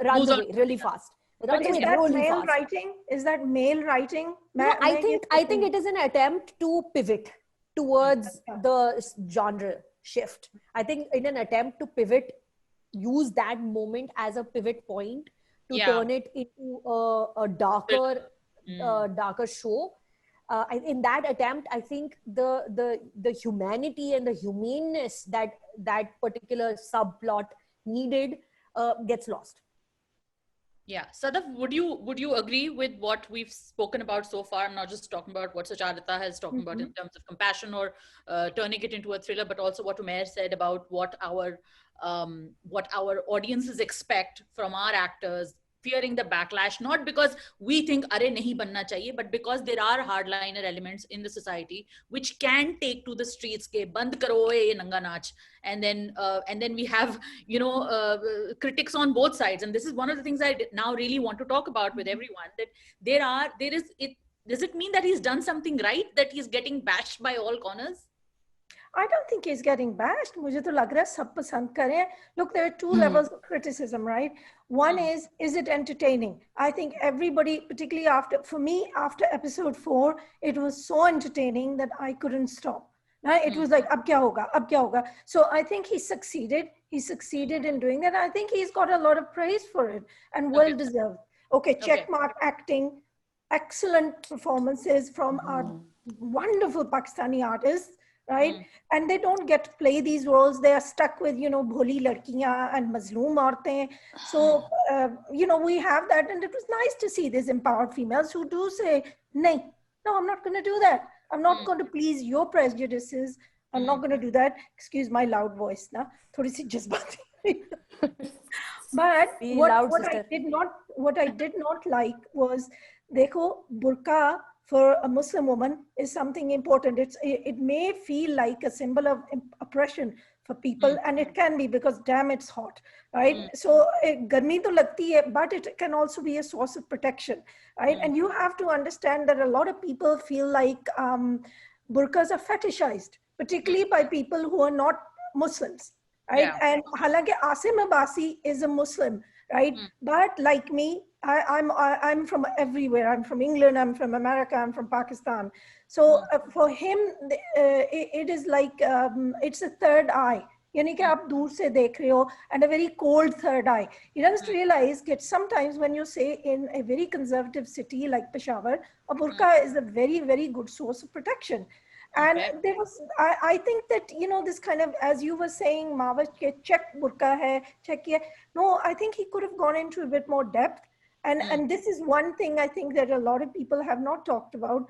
runs away really fast. But is that male writing? Is that male writing? No, I think it is an attempt to pivot towards the genre shift. I think in an attempt to pivot, use that moment as a pivot point to turn it into a darker show. In that attempt, I think the humanity and the humaneness that particular subplot needed gets lost. Yeah, Sadaf, would you agree with what we've spoken about so far? I'm not just talking about what Sucharita has talking about in terms of compassion or turning it into a thriller, but also what Umair said about what our audiences expect from our actors, fearing the backlash, not because we think "Arey nahi banna chahiye," but because there are hardliner elements in the society which can take to the streets ke band karo ye nanga naach, and then we have critics on both sides, and this is one of the things I now really want to talk about with everyone, that does it mean that he's done something right, that he's getting bashed by all corners? I don't think he's getting bashed. मुझे तो लग रहा है सब पसंद करें. Look, there are two levels of criticism, right? One is it entertaining? I think everybody, particularly after episode 4, it was so entertaining that I couldn't stop. Right? It was like, ab kya hoga, ab kya hoga. So I think he succeeded. He succeeded in doing that. I think he's got a lot of praise for it and well deserved. Okay, check mark acting, excellent performances from our wonderful Pakistani artists. Right? And they don't get to play these roles. They are stuck with, bholi ladkiyan and mazloom aurtein. So, we have that. And it was nice to see these empowered females who do say, no, I'm not going to do that. I'm not going to please your prejudices. I'm not going to do that. Excuse my loud voice. Na? Thodi si jazbati. But what I did not like was, dekho, burqa for a Muslim woman is something important. It may feel like a symbol of oppression for people, and it can be, because damn, it's hot, right? So garmi to lagti hai, but it can also be a source of protection, right? And you have to understand that a lot of people feel like burqas are fetishized, particularly by people who are not Muslims, right? And halanki Asim Abbasi is a Muslim, right? But like me, I'm from everywhere. I'm from England, I'm from America, I'm from Pakistan. So for him, it is like, it's a third eye. Yani ki aap dur se dekh rahe ho, and a very cold third eye. He doesn't realize that sometimes when you say in a very conservative city like Peshawar, a burqa is a very, very good source of protection. And there was, I think that, this kind of, as you were saying, Mawaj, check burqa hai, check ye. No, I think he could have gone into a bit more depth. And this is one thing I think that a lot of people have not talked about.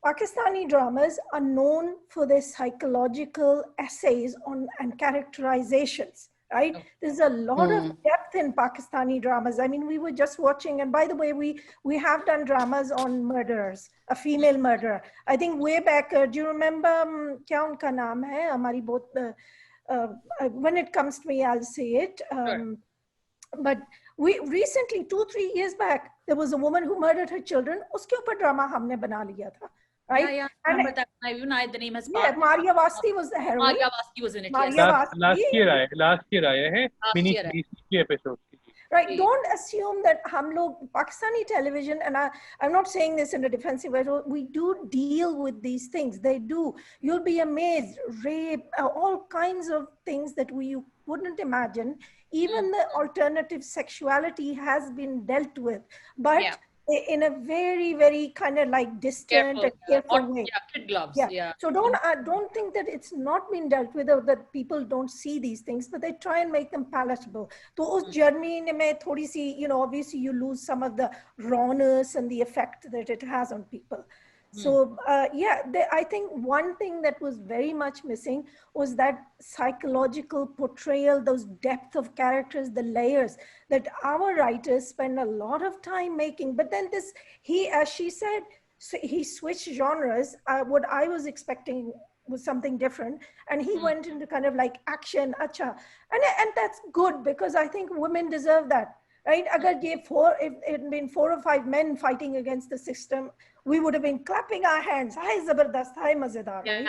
Pakistani dramas are known for their psychological essays and characterizations, right? There's a lot of depth in Pakistani dramas. I mean, we were just watching, and by the way, we have done dramas on murderers, a female murderer. I think way back, do you remember, kya unka naam hai? Hamari when it comes to me, I'll say it. But we recently, 2-3 years back, there was a woman who murdered her children. Uske upar drama humne bana liya tha, right? Yeah. Remember that. The name has Maria Vasti was the heroine. Maria Vasti was in it. Last year aaya hai. Mini episode. Right. Don't assume that hum log Pakistani television, and I'm not saying this in a defensive way, we do deal with these things. They do. You'll be amazed. Rape, all kinds of things that you wouldn't imagine. Even the alternative sexuality has been dealt with. But in a very, very kind of like distant Careful. and careful Or, way. yeah, kid gloves. Yeah. Yeah. So don't think that it's not been dealt with or that people don't see these things, but they try and make them palatable. So us journey mein thodi si, obviously you lose some of the rawness and the effect that it has on people. So I think one thing that was very much missing was that psychological portrayal, those depth of characters, the layers that our writers spend a lot of time making. But then as she said, so he switched genres. What I was expecting was something different, and he went into kind of like action, acha, and that's good because I think women deserve that, right? If it had been 4 or 5 men fighting against the system, we would have been clapping our hands. Hi, zabardast, hi, mazedar, right?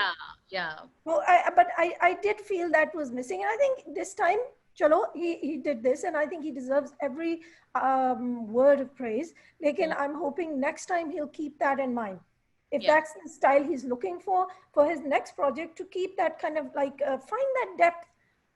Yeah. So I did feel that was missing, and I think this time, chalo, he did this, and I think he deserves every word of praise. Again, I'm hoping next time he'll keep that in mind. If that's the style he's looking for his next project, to keep that kind of like find that depth,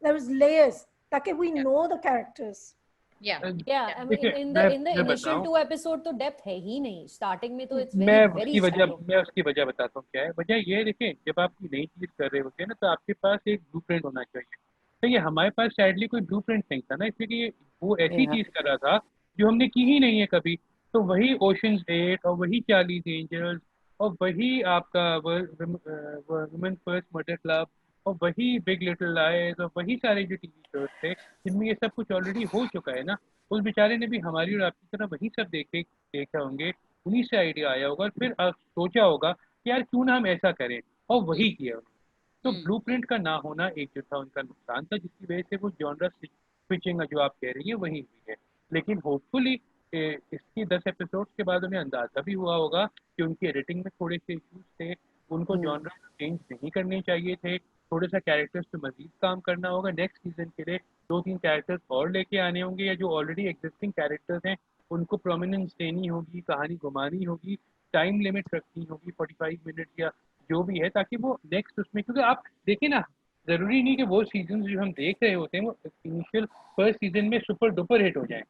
those layers, that we know the characters. Yeah. Yeah, I mean देखिए in the मैं initial बताऊं 2 episode तो depth है ही नहीं. Starting में तो it's मैं very उसकी वजह shallow. मैं उसकी वजह बताता हूँ क्या है वजह ये है देखिए जब आप कोई नई चीज कर रहे होते हैं ना तो आपके पास एक ब्लूप्रिंट होना चाहिए तो ये हमारे पास सैडली कोई ब्लूप्रिंट नहीं था ना इसलिए कि वो ऐसी चीज कर रहा था जो हमने की ही नहीं है कभी तो वही ओशंस 8 और वही चार्लीज एंजल्स और वही आपका वुमेन फर्स्ट मर्डर क्लब और वही बिग लिटिल लाइज और वही सारे जो टीवी शोज थे जिनमें ये सब कुछ ऑलरेडी हो चुका है ना उस बेचारे ने भी हमारी और आपकी तरह वही सब देखा होंगे उन्हीं से आइडिया आया होगा और फिर सोचा होगा कि यार क्यों ना हम ऐसा करें और वही किया उन्होंने तो ब्लूप्रिंट का ना होना एक जो था उनका नुकसान था जिसकी वजह से वो जॉनरा स्विचिंग जो आप कह रही है वही हुई है लेकिन होपफुली इसकी 10 एपिसोड्स के बाद उन्हें अंदाजा भी हुआ होगा कि उनकी एडिटिंग में थोड़े से इश्यूज थे उनको जॉनरा चेंज नहीं करने चाहिए थे थोड़े सा कैरेक्टर्स पे मजीद काम करना होगा नेक्स्ट सीजन के लिए 2-3 कैरेक्टर्स और लेके आने होंगे या जो ऑलरेडी एग्जिस्टिंग कैरेक्टर्स हैं उनको प्रोमिनेंस देनी होगी कहानी घुमानी होगी टाइम लिमिट रखनी होगी 45 मिनट या जो भी है ताकि वो नेक्स्ट उसमें क्योंकि आप देखिए ना जरूरी नहीं कि वो सीजन जो हम देख रहे होते हैं वो इनिशियल फर्स्ट सीजन में सुपर डुपर हिट हो जाए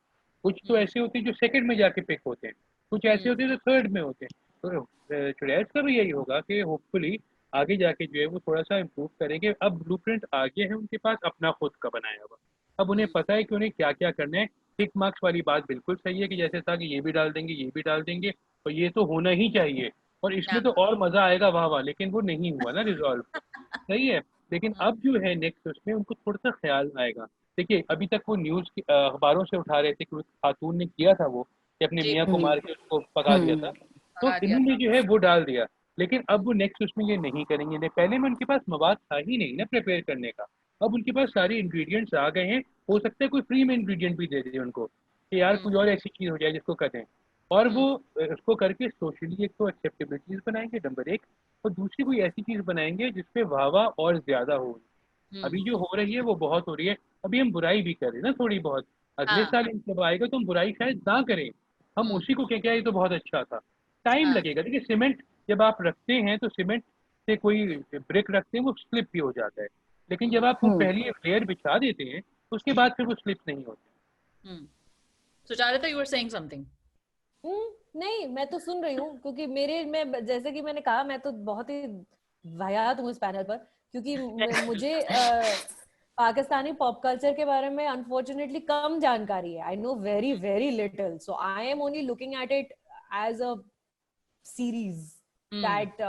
कुछ तो ऐसे होते हैं जो सेकंड में जाके पिक होते हैं कुछ ऐसे होते हैं जो थर्ड में होते हैं तो चुड़ैल का भी यही होगा कि होपफुली आगे जाके जो है वो थोड़ा सा इम्प्रूव करेंगे अब ब्लूप्रिंट आगे है उनके पास अपना खुद का बनाया हुआ अब उन्हें पता है कि उन्हें क्या क्या करना है टिक मार्क्स वाली बात बिल्कुल सही है कि जैसे था कि ये भी डाल देंगे ये भी डाल देंगे और ये तो होना ही चाहिए और इसमें तो और मजा आएगा वाह वाह लेकिन वो नहीं हुआ ना रिजॉल्व सही है लेकिन अब जो है नेक्स्ट उसमें उनको थोड़ा सा ख्याल आएगा देखिए अभी तक वो न्यूज अखबारों से उठा रहे थे कि खातून ने किया था वो कि अपने मियाँ को मार के उसको पका दिया था तो इन्होंने जो है वो डाल दिया लेकिन अब वो नेक्स्ट उसमें ये नहीं करेंगे नहीं पहले में उनके पास मवाद था ही नहीं ना प्रिपेयर करने का अब उनके पास सारे इंग्रेडिएंट्स आ गए हैं हो सकता है कोई फ्री में इंग्रेडिएंट भी दे दे उनको कि यार कोई और ऐसी चीज हो जाए जिसको करें और वो उसको करके सोशली एक तो एक्सेप्टेबिलिटीज बनाएंगे नंबर 1 और दूसरी कोई ऐसी चीज बनाएंगे जिसपे वाह और ज्यादा हो अभी जो हो रही है वो बहुत हो रही है अभी हम बुराई भी करें ना थोड़ी बहुत अगले साल जब आएगा तो हम बुराई शायद ना करें हम उसी को क्या ये तो बहुत अच्छा था टाइम लगेगा देखिए सीमेंट जब आप रखते हैं तो सीमेंट से कोई ब्रिक रखते हैं वो स्लिप भी हो जाता है लेकिन जब आप वो पहली लेयर बिछा देते हैं उसके बाद फिर वो स्लिप नहीं होते Sucharita you were saying something नहीं मैं तो सुन रही हूँ क्योंकि मैं जैसे कि मैंने कहा मैं तो बहुत ही वाहियात हूँ इस पैनल पर क्योंकि मुझे पाकिस्तानी पॉप कल्चर के बारे में अनफॉर्चुनेटली कम जानकारी है I know very very little so I am only looking at it as a series that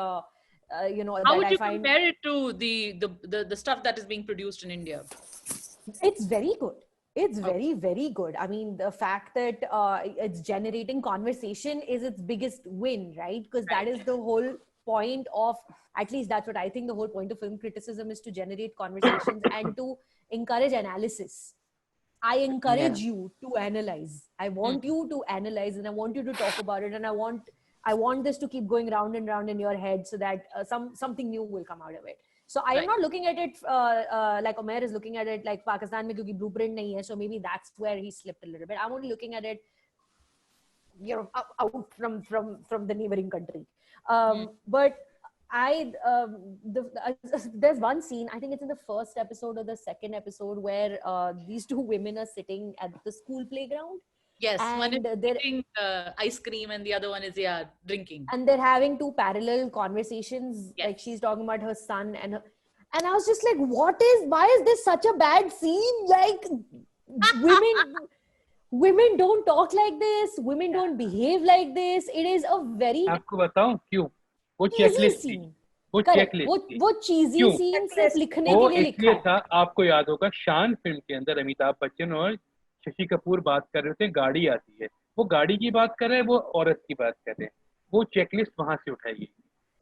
you know how that would I you find compare it to the stuff that is being produced in India? It's very good it's very good I mean the fact that it's generating conversation is its biggest win right because that is the whole point of at least that's what I think the whole point of film criticism is to generate conversations and to encourage analysis I encourage you to analyze I want you to analyze and I want you to talk about it and I want this to keep going round and round in your head so that something new will come out of it. So I am not looking at it like Umair is looking at it like Pakistan mein kyunki blueprint nahi hai so maybe that's where he slipped a little bit. I'm only looking at it you know out from the neighboring country. But there's one scene I think it's in the first episode or the second episode where these two women are sitting at the school playground Yes, one is and they're eating ice cream and the other one is drinking. and they're having two parallel conversations. Yes. Like she's talking about her son and I was just like, why is this such a bad scene? Like women don't talk like this, women don't behave like this. It is a very आपको बताऊं क्यों? वो cheesy checklist थी, scene. वो Correct. Checklist थी। वो cheesy क्यों? scene सिर्फ लिखने वो के लिए लिखा इसलिए है। था, आपको याद होगा शान फिल्म के अंदर अमिताभ बच्चन और शशि कपूर बात कर रहे थे, गाड़ी आती है, वो गाड़ी की बात कर रहे हैं, वो औरत की बात कर रहे हैं, वो चेकलिस्ट वहां से उठाई गई।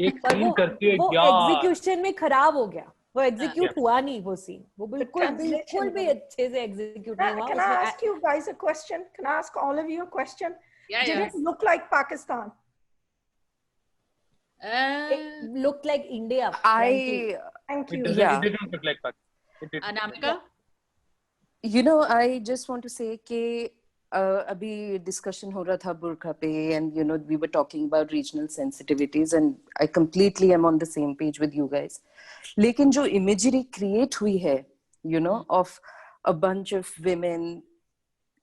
एक पर सीन करके वो यार एग्जीक्यूशन में खराब हो गया, वो एग्जीक्यूट हुआ नहीं वो सीन, वो बिल्कुल translation भी अच्छे से एग्जीक्यूट नहीं हुआ। Can I ask you guys a question? Can I ask all of you a question? Yeah, Did yes. it look like Pakistan? It looked like India. frankly. Thank it you. doesn't, Yeah. it didn't look like Pakistan. It didn't look like Anamika? You know, I just want to say कि अभी discussion हो रहा था बुर्का पे, and you know we were talking about regional sensitivities, and I completely am on the same page with you guys. लेकिन जो imagery create हुई है, you know, of a bunch of women,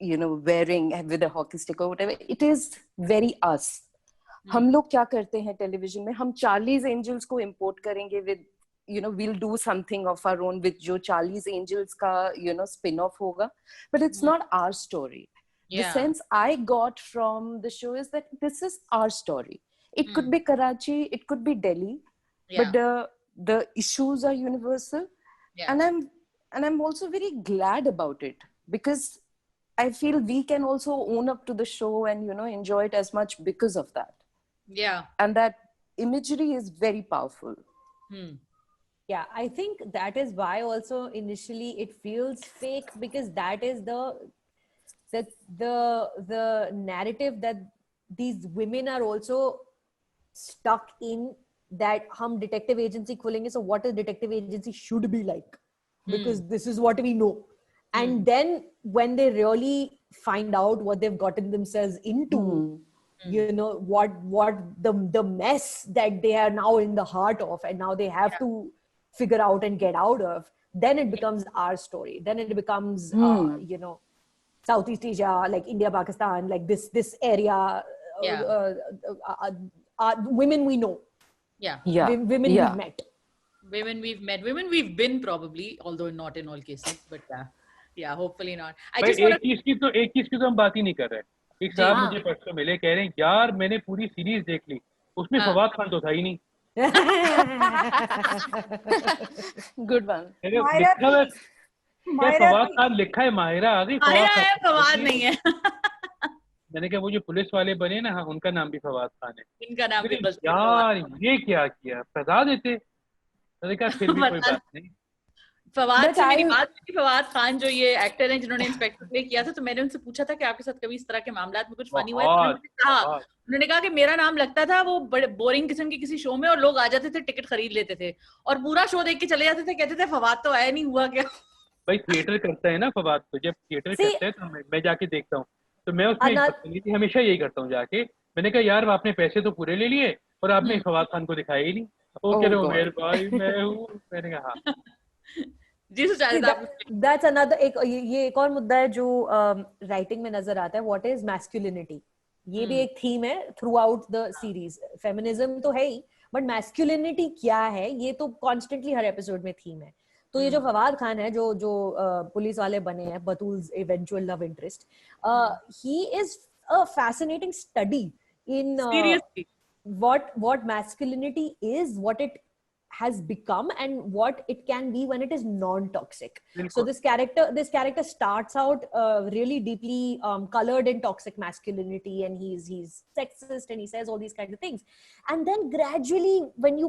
you know, wearing with a hockey stick or whatever, it is very us. हम लोग क्या करते हैं television में, हम चार्लीज एंजल्स को इंपोर्ट करेंगे with, you know, we'll do something of our own with जो चार्लीज एंजल्स का, you know, spin off होगा, but it's not our story. The sense I got from the show is that this is our story. It could be Karachi, it could be Delhi, but the issues are universal. And I'm also very glad about it, because I feel we can also own up to the show and, you know, enjoy it as much because of that. And that imagery is very powerful. Yeah, I think that is why also initially it feels fake, because that is the narrative that these women are also stuck in, that hum detective agency khulenge, so what a detective agency should be like, because this is what we know. And then when they really find out what they've gotten themselves into, you know, what the mess that they are now in the heart of, and now they have to figure out and get out of, then it becomes our story. Then it becomes you know, Southeast Asia, like India, Pakistan, like this area, women we know, women we've met, women we've been, probably, although not in all cases, but hopefully not. एक चीज की तो हम बात ही नहीं कर रहे। एक साहब मुझे परसों मिले, कह रहे हैं यार मैंने पूरी सीरीज देख ली, उसमें फवाद खान तो था ही नहीं। Good one. फवाद खान लिखा है, माहिरा आ गई, फवाद नहीं है। मैंने कहा वो जो पुलिस वाले बने ना, उनका नाम भी फवाद खान है। इनका नाम भी बस यार ये क्या किया, सजा देते। मैंने कहा फिर भी कोई बात नहीं। फवाद से मेरी बात हुई, फवाद खान जो ये एक्टर हैं जिन्होंने इंस्पेक्टर प्ले किया था, तो मैंने उनसे पूछा था कि आपके साथ कभी इस तरह के मामलात में कुछ फनी हुआ है? उन्होंने कहा कि मेरा नाम लगता था वो बड़े बोरिंग किस्म की किसी शो में, और लोग आ जाते थे, टिकट खरीद लेते थे और पूरा शो देख के चले जाते थे, कहते थे फवाद तो आया नहीं, हुआ क्या? भाई थिएटर करता है ना फवाद, तो जब थिएटर करता है तो मैं जाके देखता हूँ, तो मैं उसमें हमेशा यही करता हूँ जाके। मैंने कहा यार आपने पैसे तो पूरे ले लिए और आपने फवाद खान को दिखाया ही नहीं। वो कह रहे हो मेरे भाई मैं हूँ। मैंने कहा हाँ जी। That's another, ये एक और मुद्दा है जो राइटिंग में नजर आता है, व्हाट इज मैस्कुलिनिटी। ये भी एक थीम है through out the series. Feminism तो है ही, बट मैस्कुलिनिटी क्या है ये तो कॉन्स्टेंटली हर एपिसोड में थीम है। तो ये जो फवाद खान है, जो पुलिस वाले बने हैं, Batool's eventual love interest, he is a fascinating study in what masculinity is, what it has become, and what it can be when it is non-toxic. So this character starts out really deeply colored in toxic masculinity, and he's sexist, and he says all these kinds of things, and then gradually when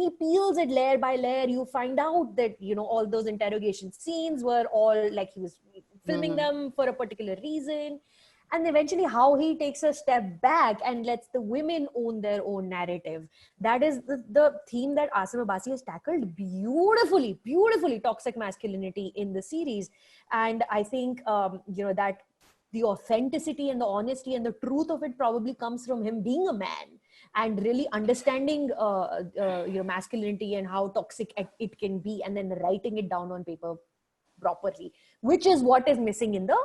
he peels it layer by layer, you find out that, you know, all those interrogation scenes were all like he was filming them for a particular reason. And eventually how he takes a step back and lets the women own their own narrative. That is the theme that Asim Abbasi has tackled beautifully, toxic masculinity in the series. And I think, you know, that the authenticity and the honesty and the truth of it probably comes from him being a man and really understanding, you know, masculinity and how toxic it can be, and then writing it down on paper properly, which is what is missing in the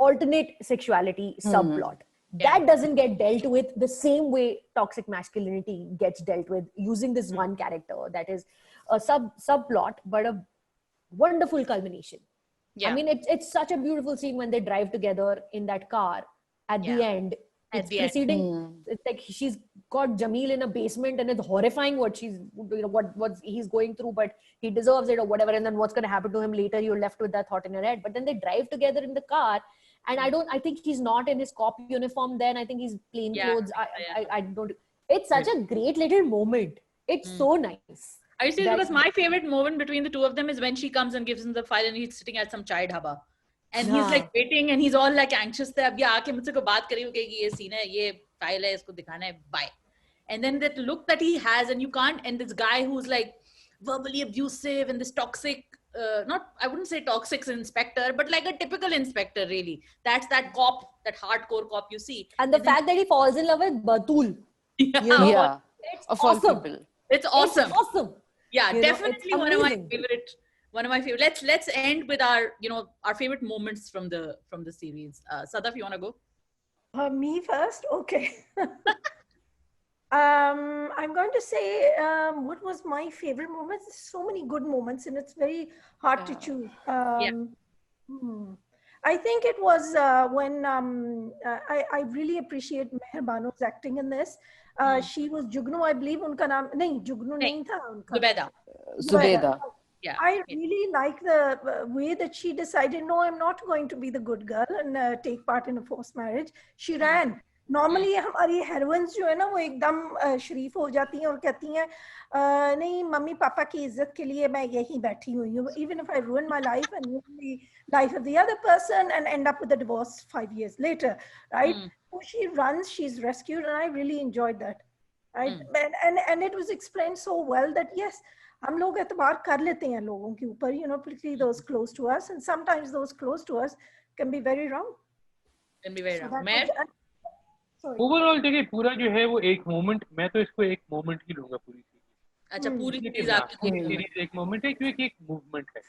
alternate sexuality subplot. That doesn't get dealt with the same way toxic masculinity gets dealt with, using this one character that is a subplot, but a wonderful culmination. I mean, it's such a beautiful scene when they drive together in that car at the end. It's preceding. It's like she's got Jamil in a basement, and it's horrifying what what he's going through, but he deserves it or whatever. And then what's going to happen to him later? You're left with that thought in your head. But then they drive together in the car, and I think he's not in his cop uniform. Then I think he's plain clothes. I don't. It's such a great little moment. It's so nice. I see, because my favorite moment between the two of them is when she comes and gives him the file, and he's sitting at some chai dhaba. And he's like waiting, and he's all like anxious. अब ये आके मुझसे को बात करी, कि ये scene है, ये file है, इसको दिखाना है, bye. And then that look that he has, and you can't, and this guy who's like verbally abusive, and this toxic, I wouldn't say toxic inspector, but like a typical inspector, really. That's that cop, that hardcore cop you see. And the fact that he falls in love with Batul. It's awesome. It's awesome. It's awesome. Yeah, definitely one of my favorite. Let's end with our our favorite moments from the series. Sadaf, you want to go? Me first? Okay. I'm going to say what was my favorite moment. There's so many good moments, and it's very hard to choose. I think it was when I really appreciate Meher Banu's acting in this. She was Jugnu, I believe. Unka naam nahi, Jugnu nahi tha unka. Zubeda. Yeah. I really like the way that she decided, no, I'm not going to be the good girl and take part in a forced marriage. She ran. Normally हमारी heroines जो है ना वो एकदम शरीफ हो जाती हैं और कहती हैं नहीं मम्मी पापा की इज्जत के लिए मैं यहीं बैठी हुई हूँ, even if I ruin my life and ruin the life of the other person and end up with a divorce 5 years later, right? So she runs, she's rescued, and I really enjoyed that, right? And it was explained so well that yes, हम लोग एतबार कर लेते हैं लोगों के ऊपर, particularly those close to us, and sometimes those close to us can be very wrong. Overall देखिए पूरा जो है वो एक मोमेंट, मैं तो इसको एक मोमेंट ही लूंगा पूरी सीरीज। अच्छा, पूरी सीरीज आपकी सीरीज एक मोमेंट है, क्योंकि एक मूवमेंट है,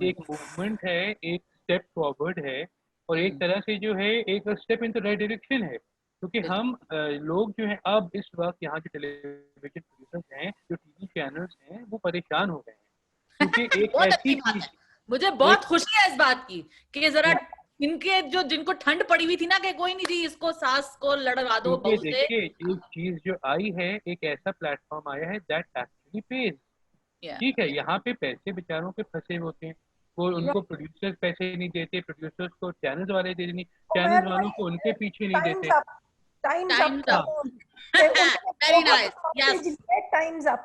एक मूवमेंट है, एक स्टेप फॉरवर्ड है, और एक तरह से जो है एक step in the right direction है। क्योंकि हम लोग जो है अब इस वक्त यहाँ के टेलीविजन प्रोड्यूसर्स हैं, जो टीवी चैनल्स हैं, वो परेशान हो गए हैं, क्योंकि एक ऐसी चीज, मुझे बहुत खुशी है इस बात की कि जरा इनके जिनको ठंड पड़ी हुई थी ना कि कोई नहीं जी इसको सास को लड़वा दो बहू से। देखिए एक चीज जो आई है, एक ऐसा प्लेटफॉर्म आया है दैट एक्चुअली पेज। ठीक है, यहाँ पे पैसे बेचारों के फंसे होते हैं, वो उनको प्रोड्यूसर्स पैसे नहीं देते, प्रोड्यूसर्स को चैनल्स वाले देते नहीं, चैनल्स वालों को उनके पीछे नहीं देते। Time's up. Very nice. Yes. Time's up.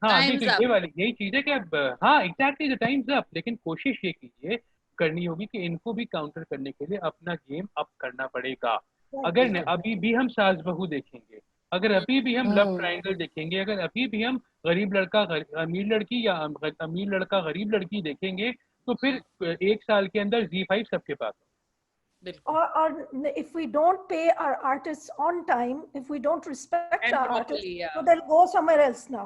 हाँ, ये वाली यही चीज है कि अब हाँ एग्जैक्टली द टाइम्स अप। लेकिन कोशिश ये कीजिए करनी होगी कि इनको भी काउंटर करने के लिए अपना गेम अप करना पड़ेगा। अगर अभी भी हम सास बहू देखेंगे, अगर अभी भी हम लव ट्रायंगल देखेंगे, अगर अभी भी हम गरीब लड़का अमीर लड़की या अमीर लड़का गरीब लड़की देखेंगे, तो फिर एक साल के अंदर Z5 सबके पास। Or if we don't pay our artists on time, if we don't respect our artists, so they'll go somewhere else now.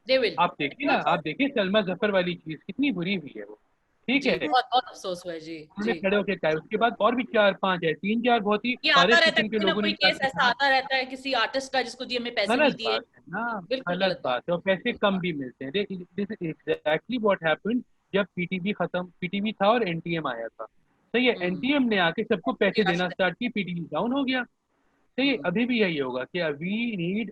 They will. आप देखिए ना, आप देखिए सलमा जफर वाली चीज कितनी बुरी हुई है वो। ठीक है, बहुत अफसोस हुआ जी। खड़े होके कहा, उसके बाद और भी 4-5 है, 3-4 बहुत ही सारे किस्म के लोगों ने केस ऐसा आता रहता है किसी आर्टिस्ट का जिसको जी हमें पैसे नहीं दिए ना, गलत बात है, और पैसे कम भी मिलते हैं। This is exactly what happened जब पीटीवी था और एनटीएम आया था। सही है, एनटीएम ने आके सबको पैसे देना स्टार्ट किया, पीटीवी डाउन हो गया। सही है, अभी भी यही होगा कि we need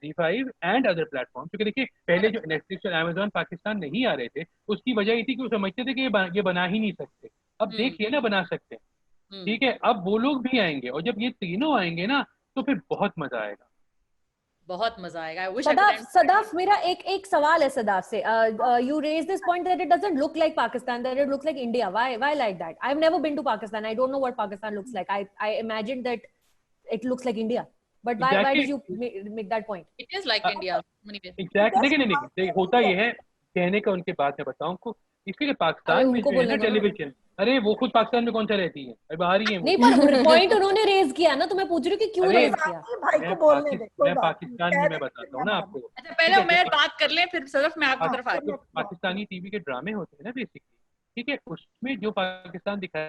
Z5 and other platform. क्योंकि देखिए पहले जो नेटफ्लिक्स और अमेज़न पाकिस्तान नहीं आ रहे थे, उसकी वजह ये थी कि वो समझते थे कि ये बना ही नहीं सकते। अब देखिए ना, बना सकते हैं। ठीक है, अब वो लोग भी आएंगे, और जब ये तीनों आएंगे ना तो फिर बहुत मजा आएगा, बहुत मजा आएगा। सदाफ, मेरा एक सवाल है सदाफ से। You raised this point that it doesn't look like Pakistan, that it looks like India. Why like that? I've never been to Pakistan. I don't know what Pakistan looks like. I imagined that it looks like India. But why did you make that point? It is like India. Exactly. नहीं, होता ये है, कहने का उनके बात है बताऊं को, इसलिए पाकिस्तान में जो है ना टेलीविजन, अरे वो खुद पाकिस्तान में कौन सा रहती है, अरे बाहर ही है। नहीं, पर पॉइंट उन्होंने रेज किया ना, तो मैं पूछ रही हूँ कि क्यों रेज किया। भाई को बोलने दे। मैं पाकिस्तान में मैं बताता हूँ ना आपको। अच्छा, पहले मैं बात कर ले, फिर सिर्फ मैं आपकी तरफ आती हूँ। पाकिस्तानी टीवी के ड्रामे होते हैं ना बेसिकली, ठीक है, उसमें जो पाकिस्तान दिखाया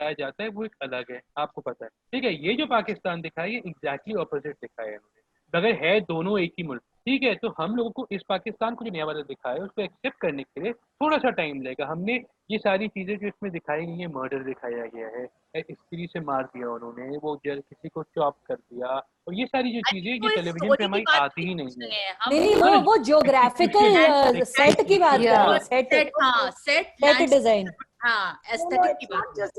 दिखाया जाता है वो एक अलग है, आपको पता है, ठीक है। ये जो पाकिस्तान दिखाया ये एग्जैक्टली ऑपोजिट दिखाया है उन्होंने, मगर है दोनों एक ही मुल्क, ठीक है। तो हम लोगों को इस पाकिस्तान को जो नया वाला दिखाया है उसको एक्सेप्ट करने के लिए थोड़ा सा टाइम लगेगा। हमने ये सारी चीज़ें जो इसमें दिखाई गई है, मर्डर दिखाया गया है, स्त्री से मार दिया उन्होंने, वो किसी को चॉप कर दिया, और ये सारी जो चीज़ें ये टेलीविजन पे हमारी आती ही नहीं है। नहीं, वो जियोग्राफिकल सेट की बात कर रहे हैं, set design. No, it's not just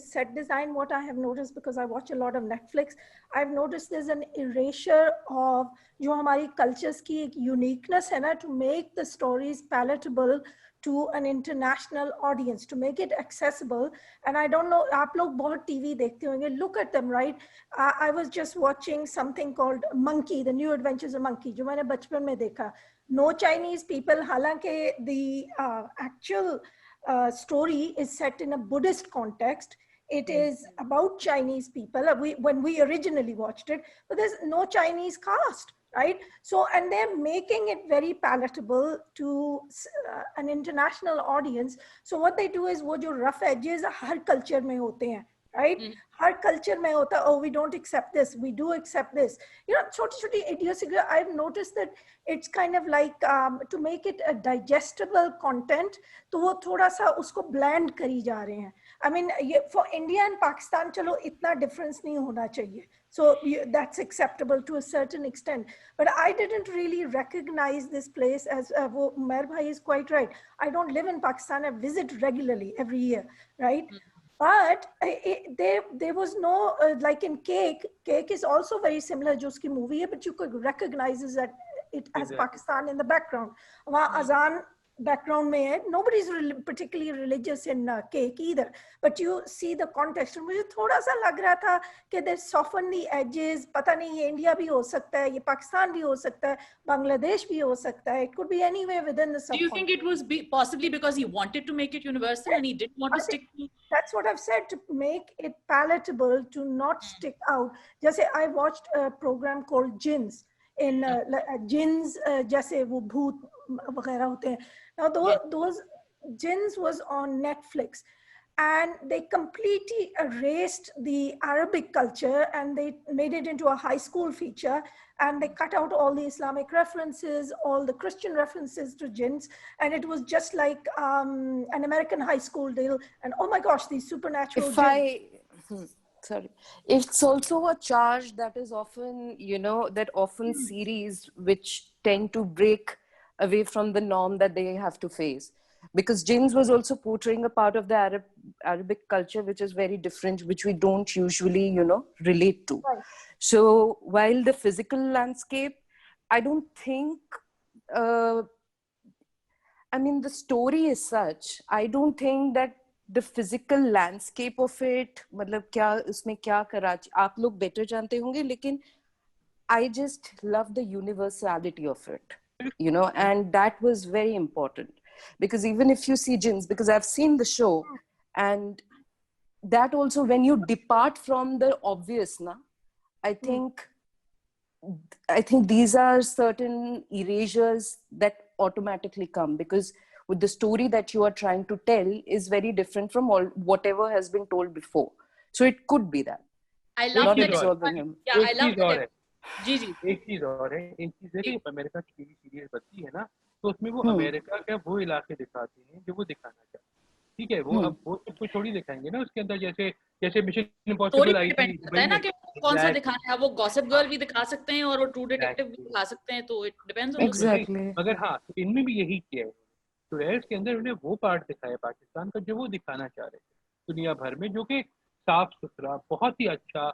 set design. What I have noticed, because I watch a lot of Netflix, I've noticed there's an erasure of जो हमारी cultures की एक uniqueness है ना, to make the stories palatable to an international audience, to make it accessible. And I don't know, आप लोग बहुत TV देखते होंगे, look at them, right? I was just watching something called Monkey, The New Adventures of Monkey, जो मैंने बचपन में देखा. No Chinese people, हालांकि the actual story is set in a Buddhist context. It is about Chinese people. When we originally watched it, but there's no Chinese cast, right? So, and they're making it very palatable to an international audience. So what they do is, वो जो rough edges हर culture में होते हैं, right? हर culture में होता है, oh, we don't accept this, we do accept this. You know, छोटी-छोटी idiosyncrasy. I've noticed that it's kind of like to make it a digestible content, तो वो थोड़ा सा उसको blend करी जा रहे हैं. I mean, for India and Pakistan, चलो इतना difference नहीं होना चाहिए. So that's acceptable to a certain extent. But I didn't really recognize this place as, Umair Bhai is quite right. I don't live in Pakistan, I visit regularly every year, right? But there was no, like in Cake is also very similar, जो उसकी movie है, but you could recognize that it as Pakistan in the background. वहाँ azan background में है, nobody's particularly religious in Cake either, but you see the context. और मुझे थोड़ा सा लग रहा था कि they soften the edges, पता नहीं ये इंडिया भी हो सकता है, ये पाकिस्तान भी हो सकता है, बांग्लादेश भी हो सकता है, it could be anywhere within the Do you think it was possibly because he wanted to make it universal and he didn't want to stick to? That's what I've said, to make it palatable, to not stick out. जैसे I watched a program called Jinns. In Jinns, जैसे वो भूत वगैरह होते हैं. Now those Jinns was on Netflix, and they completely erased the Arabic culture and they made it into a high school feature, and they cut out all the Islamic references, all the Christian references to jinns, and it was just like an American high school deal. And oh my gosh, these supernatural jinns. Sorry, it's also a charge that is often, that often series which tend to break away from the norm that they have to face. Because Jinns was also portraying a part of the Arabic culture which is very different, which we don't usually, relate to. Right. So while the physical landscape, I don't think, the story is such, I don't think that the physical landscape of it, मतलब क्या उसमें क्या करा, आप लोग better जानते होंगे, लेकिन I just love the universality of it, and that was very important. Because even if you see Jinns, because I've seen the show, and that also, when you depart from the obvious, I think these are certain erasures that automatically come, because with the story that you are trying to tell is very different from whatever has been told before. So it could be that. I love that. I love that. जी एक चीज और है, एक चीज है कि America की series बनती है ना, तो उसमें वो अमेरिका का वो इलाके दिखाते हैं जो वो दिखाना चाहते हैं, ठीक है। वो अब वो सब कुछ थोड़ी दिखाएंगे ना उसके अंदर, जैसे मिशन इम्पॉसिबल आई थी, है ना कि कौन सा दिखाना है। वो गॉसिप गर्ल भी दिखा सकते हैं और वो ट्रू डिटेक्टिव भी दिखा सकते हैं, तो इट डिपेंड्स ऑन एग्जैक्टली। मगर हाँ, तो इनमें भी यही किया है, टुडेल्स के अंदर उन्हें वो पार्ट दिखाया पाकिस्तान का जो वो दिखाना चाह रहे थे दुनिया भर में, जो कि साफ सुथरा, बहुत ही अच्छा,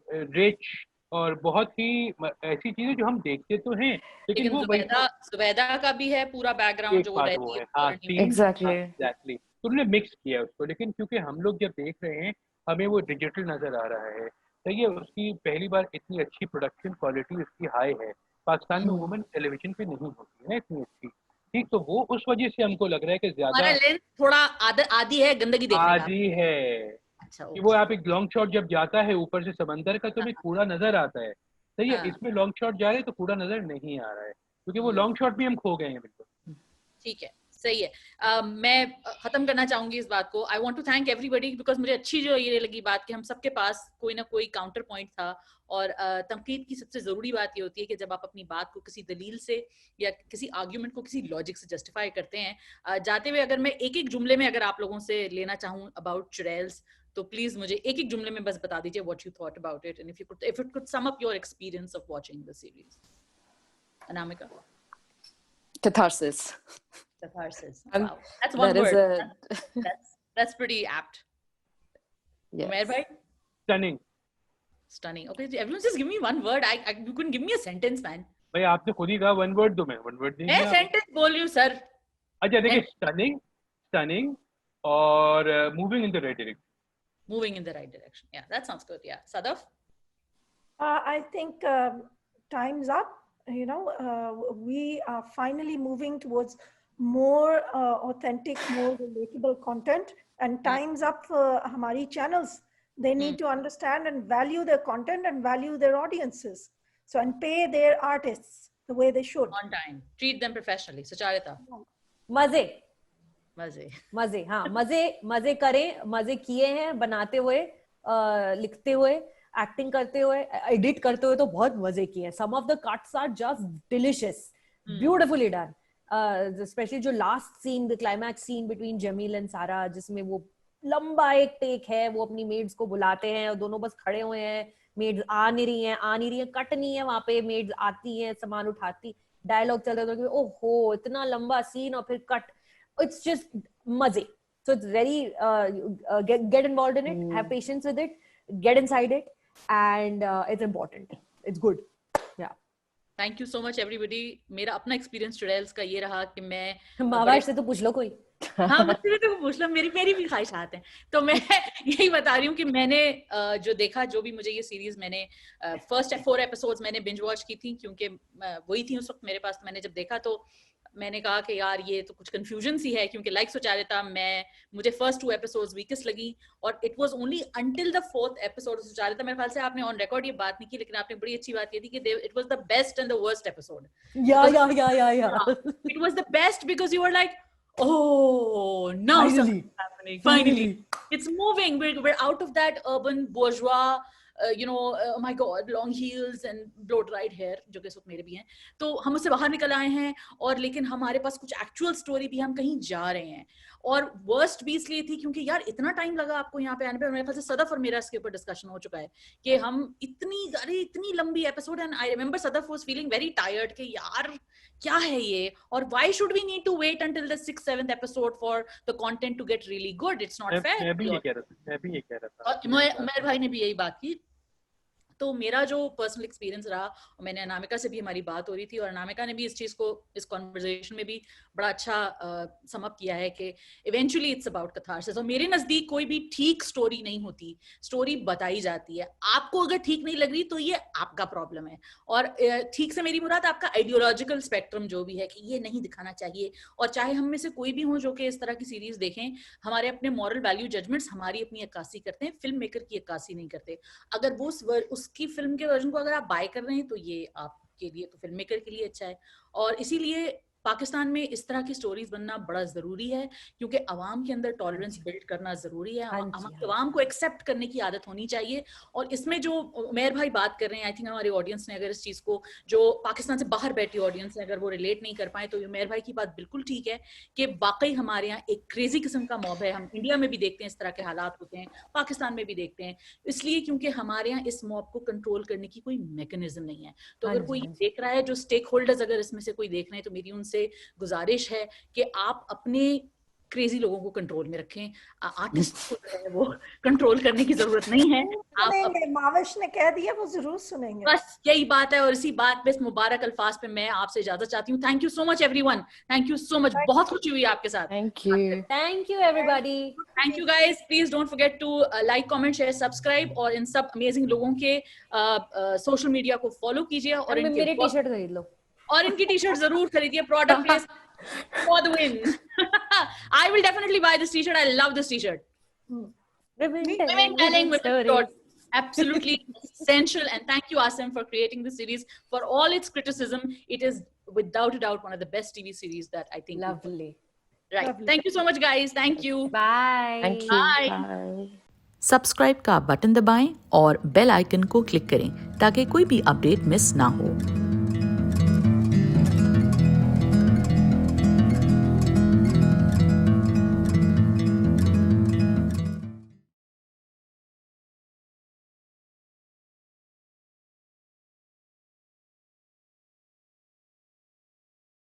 रिच, और बहुत ही ऐसी चीजें जो हम देखते तो हैं, लेकिन वो जुबैदा का भी है पूरा बैकग्राउंड जो वो रहती है। एग्जैक्टली। तो उन्होंने मिक्स किया उसको, लेकिन क्योंकि हम लोग जब देख रहे हैं हमें वो डिजिटल नजर आ रहा है, तो ये उसकी पहली बार इतनी अच्छी प्रोडक्शन क्वालिटी उसकी हाई है। पाकिस्तान में वुमेन टेलीविजन पे नहीं होती है ना इतनी अच्छी, ठीक, तो वो उस वजह से हमको लग रहा है कि ज्यादा थोड़ा आदि है गंदगी देखने का, आदि है कि वो आप एक लॉन्ग शॉट जब जाता है ऊपर से समंदर का तो हमें कूड़ा नजर आता है, सही है। इसमें लॉन्ग शॉट जा रहे हैं तो कूड़ा नजर नहीं आ रहा है, क्योंकि वो लॉन्ग शॉट भी हम खो गए हैं बिल्कुल। ठीक है, सही है। मैं खत्म करना चाहूंगी इस बात को। I want to thank everybody because मुझे अच्छी जो ये लगी बात कि हम सबके पास कोई ना कोई काउंटर पॉइंट था। और तनकीद की सबसे जरूरी बात ये होती है कि जब आप अपनी बात को किसी दलील से या किसी आर्ग्यूमेंट को किसी लॉजिक से जस्टिफाई करते हैं, जाते हुए अगर मैं एक एक जुमले में अगर आप लोगों से लेना चाहूँ अबाउट चुड़ैल्स, तो प्लीज मुझे एक एक जुमले में बस बता दीजिए what you thought about it and if it could sum up your experience of watching the series. Anamika. Catharsis. Catharsis. And Wow, that's one that is word. That's pretty apt. Yes. Umair bhai? Stunning. Stunning. Okay, everyone just give me one word. You couldn't give me a sentence, man. भाई आपने खुद ही कहा one word दो, मैं one word मैं sentence बोल रही हूँ सर। अच्छा देखिए, stunning और moving in the right direction. Moving in the right direction. Yeah, that sounds good. Yeah, Sadaf? I think time's up. You know, we are finally moving towards more authentic, more relatable content, and time's up for Hamari channels. They need to understand and value their content and value their audiences. So, and pay their artists the way they should. On time. Treat them professionally. Sucharita? मजे हाँ, मजे करें, मजे किए हैं बनाते हुए, लिखते हुए, एक्टिंग करते हुए, एडिट करते हुए तो बहुत मजे किए हैं. Some of the cuts are just delicious, beautifully done. Specially जो last scene, the climax scene between Jamil and Sara, जिसमें वो लंबा एक टेक है, वो अपनी मेड्स को बुलाते हैं और दोनों बस खड़े हुए हैं, मेड्स आ नहीं रही हैं, कट नहीं है वहां पे, मेड्स आती हैं, सामान उठाती, डायलॉग चल रहा था, ओहो इतना लंबा सीन और फिर cut. It's just maze. So it's very get involved in it, have patience with it, get inside it, and it's important. It's good. Yeah. Thank you so much everybody. मेरा अपना एक्सपीरियंस चुड़ैल्स का ये रहा कि मैं मावाश से तो पूछ लो कोई. हाँ मुझसे तो पूछ लो, मेरी भी ख्वाहिशात हैं. तो मैं यही बता रही हूँ कि मैंने जो देखा, जो भी मुझे ये सीरीज, मैंने फर्स्ट 4 एपिसोड्स मैंने बिंज वॉच की थी क्योंकि वही थी उस वक्त मेरे पास. मैंने जब देखा तो मैंने कहा कि यार ये तो कुछ कंफ्यूजन सी है, क्योंकि लाइक सुचारिता मुझे फर्स्ट 2 एपिसोड्स वीकेस्ट लगी और it was only until the 4th episode. Sucharita मेरे ख्याल से आपने ऑन रिकॉर्ड ये बात नहीं की, लेकिन आपने बड़ी अच्छी बात ये थी कि it was the best and the worst episode. Yeah it was the best because you were like, oh now something's happening, finally it's moving, we're out of that urban bourgeois oh my god, long heels and blow dried hair, जो कि सुख मेरे भी हैं, तो हम उससे बाहर निकल आए हैं. और लेकिन हमारे पास कुछ एक्चुअल स्टोरी भी, हम कहीं जा रहे हैं. और वर्स्ट भी इसलिए थी क्योंकि यार इतना टाइम लगा आपको यहाँ पे आने पे. मेरे ख्याल से सदफ और मेरा इसके ऊपर डिस्कशन हो चुका है कि हम इतनी लंबी episode, and I remember Sadaf was feeling very tired कि यार क्या है ये, और why should we need to wait until the 6th 7th episode for the content to get really good? It's not fair. मैं भी ये कह रहा था. उमर भाई ने भी यही बात की. तो मेरा जो पर्सनल एक्सपीरियंस रहा, और मैंने अनामिका से भी हमारी बात हो रही थी और अनामिका ने भी इस चीज को इस कॉन्वर्सेशन में भी बड़ा अच्छा सम अप किया है कि इवेंचुअली इट्स अबाउट कैथारसिस. और मेरे नजदीक कोई भी ठीक स्टोरी नहीं होती, स्टोरी बताई जाती है. आपको अगर ठीक नहीं लग रही तो ये आपका प्रॉब्लम है. और ठीक से मेरी मुराद आपका आइडियोलॉजिकल स्पेक्ट्रम जो भी है कि ये नहीं दिखाना चाहिए. और चाहे हम में से कोई भी हो जो कि इस तरह की सीरीज देखें, हमारे अपने मॉरल वैल्यू जजमेंट्स हमारी अपनी अक्कासी करते हैं, फिल्म मेकर की अक्कासी नहीं करते. अगर वो उसकी फिल्म के वर्जन को अगर आप बाय कर रहे हैं तो ये आपके लिए, तो फिल्म मेकर के लिए अच्छा है. और इसीलिए पाकिस्तान में इस तरह की स्टोरीज बनना बड़ा जरूरी है, क्योंकि अवाम के अंदर टॉलरेंस बिल्ड करना जरूरी है. अवाम को एक्सेप्ट करने की आदत होनी चाहिए. और इसमें जो उमैर भाई बात कर रहे हैं, आई थिंक हमारी ऑडियंस ने अगर इस चीज को, जो पाकिस्तान से बाहर बैठी ऑडियंस है, अगर वो रिलेट नहीं कर पाए तो उमैर भाई की बात बिल्कुल ठीक है कि वाकई हमारे यहाँ एक क्रेजी किस्म का मॉब है. हम इंडिया में भी देखते हैं इस तरह के हालात होते हैं, पाकिस्तान में भी देखते हैं, इसलिए क्योंकि हमारे यहाँ इस मॉब को कंट्रोल करने की कोई मैकेनिज्म नहीं है. तो अगर कोई देख रहा है, जो स्टेक होल्डर्स अगर इसमें से कोई देख रहे हैं, तो मेरी से गुजारिश है कि आप अपने क्रेजी लोगों को कंट्रोल में रखें. आर्टिस्ट को जो है वो कंट्रोल करने की जरूरत नहीं है. आप माविश ने कह दिया, वो जरूर सुनेंगे. बस यही बात है. और इसी बात पे, इस मुबारक अल्फाज पे मैं आपसे इजाजत चाहती हूँ. Thank you so much everyone. Thank you so much. बहुत खुशी हुई आपके साथ. Thank you everybody. Thank you guys. Please don't forget to like, comment, share, subscribe, और इन सब अमेजिंग लोगों के सोशल मीडिया को फॉलो कीजिए. और मेरी टी-शर्ट खरीद लो, और इनकी टी-शर्ट जरूर खरीदिए. Product place for the win. I will definitely buy this t-shirt. I love this t-shirt. Women telling women stories. Absolutely essential. And thank you, Asim, for creating this series. For all its criticism, it is without a doubt one of the best TV series that I think. Lovely. Right. Lovely. Thank you so much, guys. Thank you. Bye Thank you. Bye. Bye. Subscribe का button दबाएं और bell icon को click करें ताकि कोई भी update miss ना हो।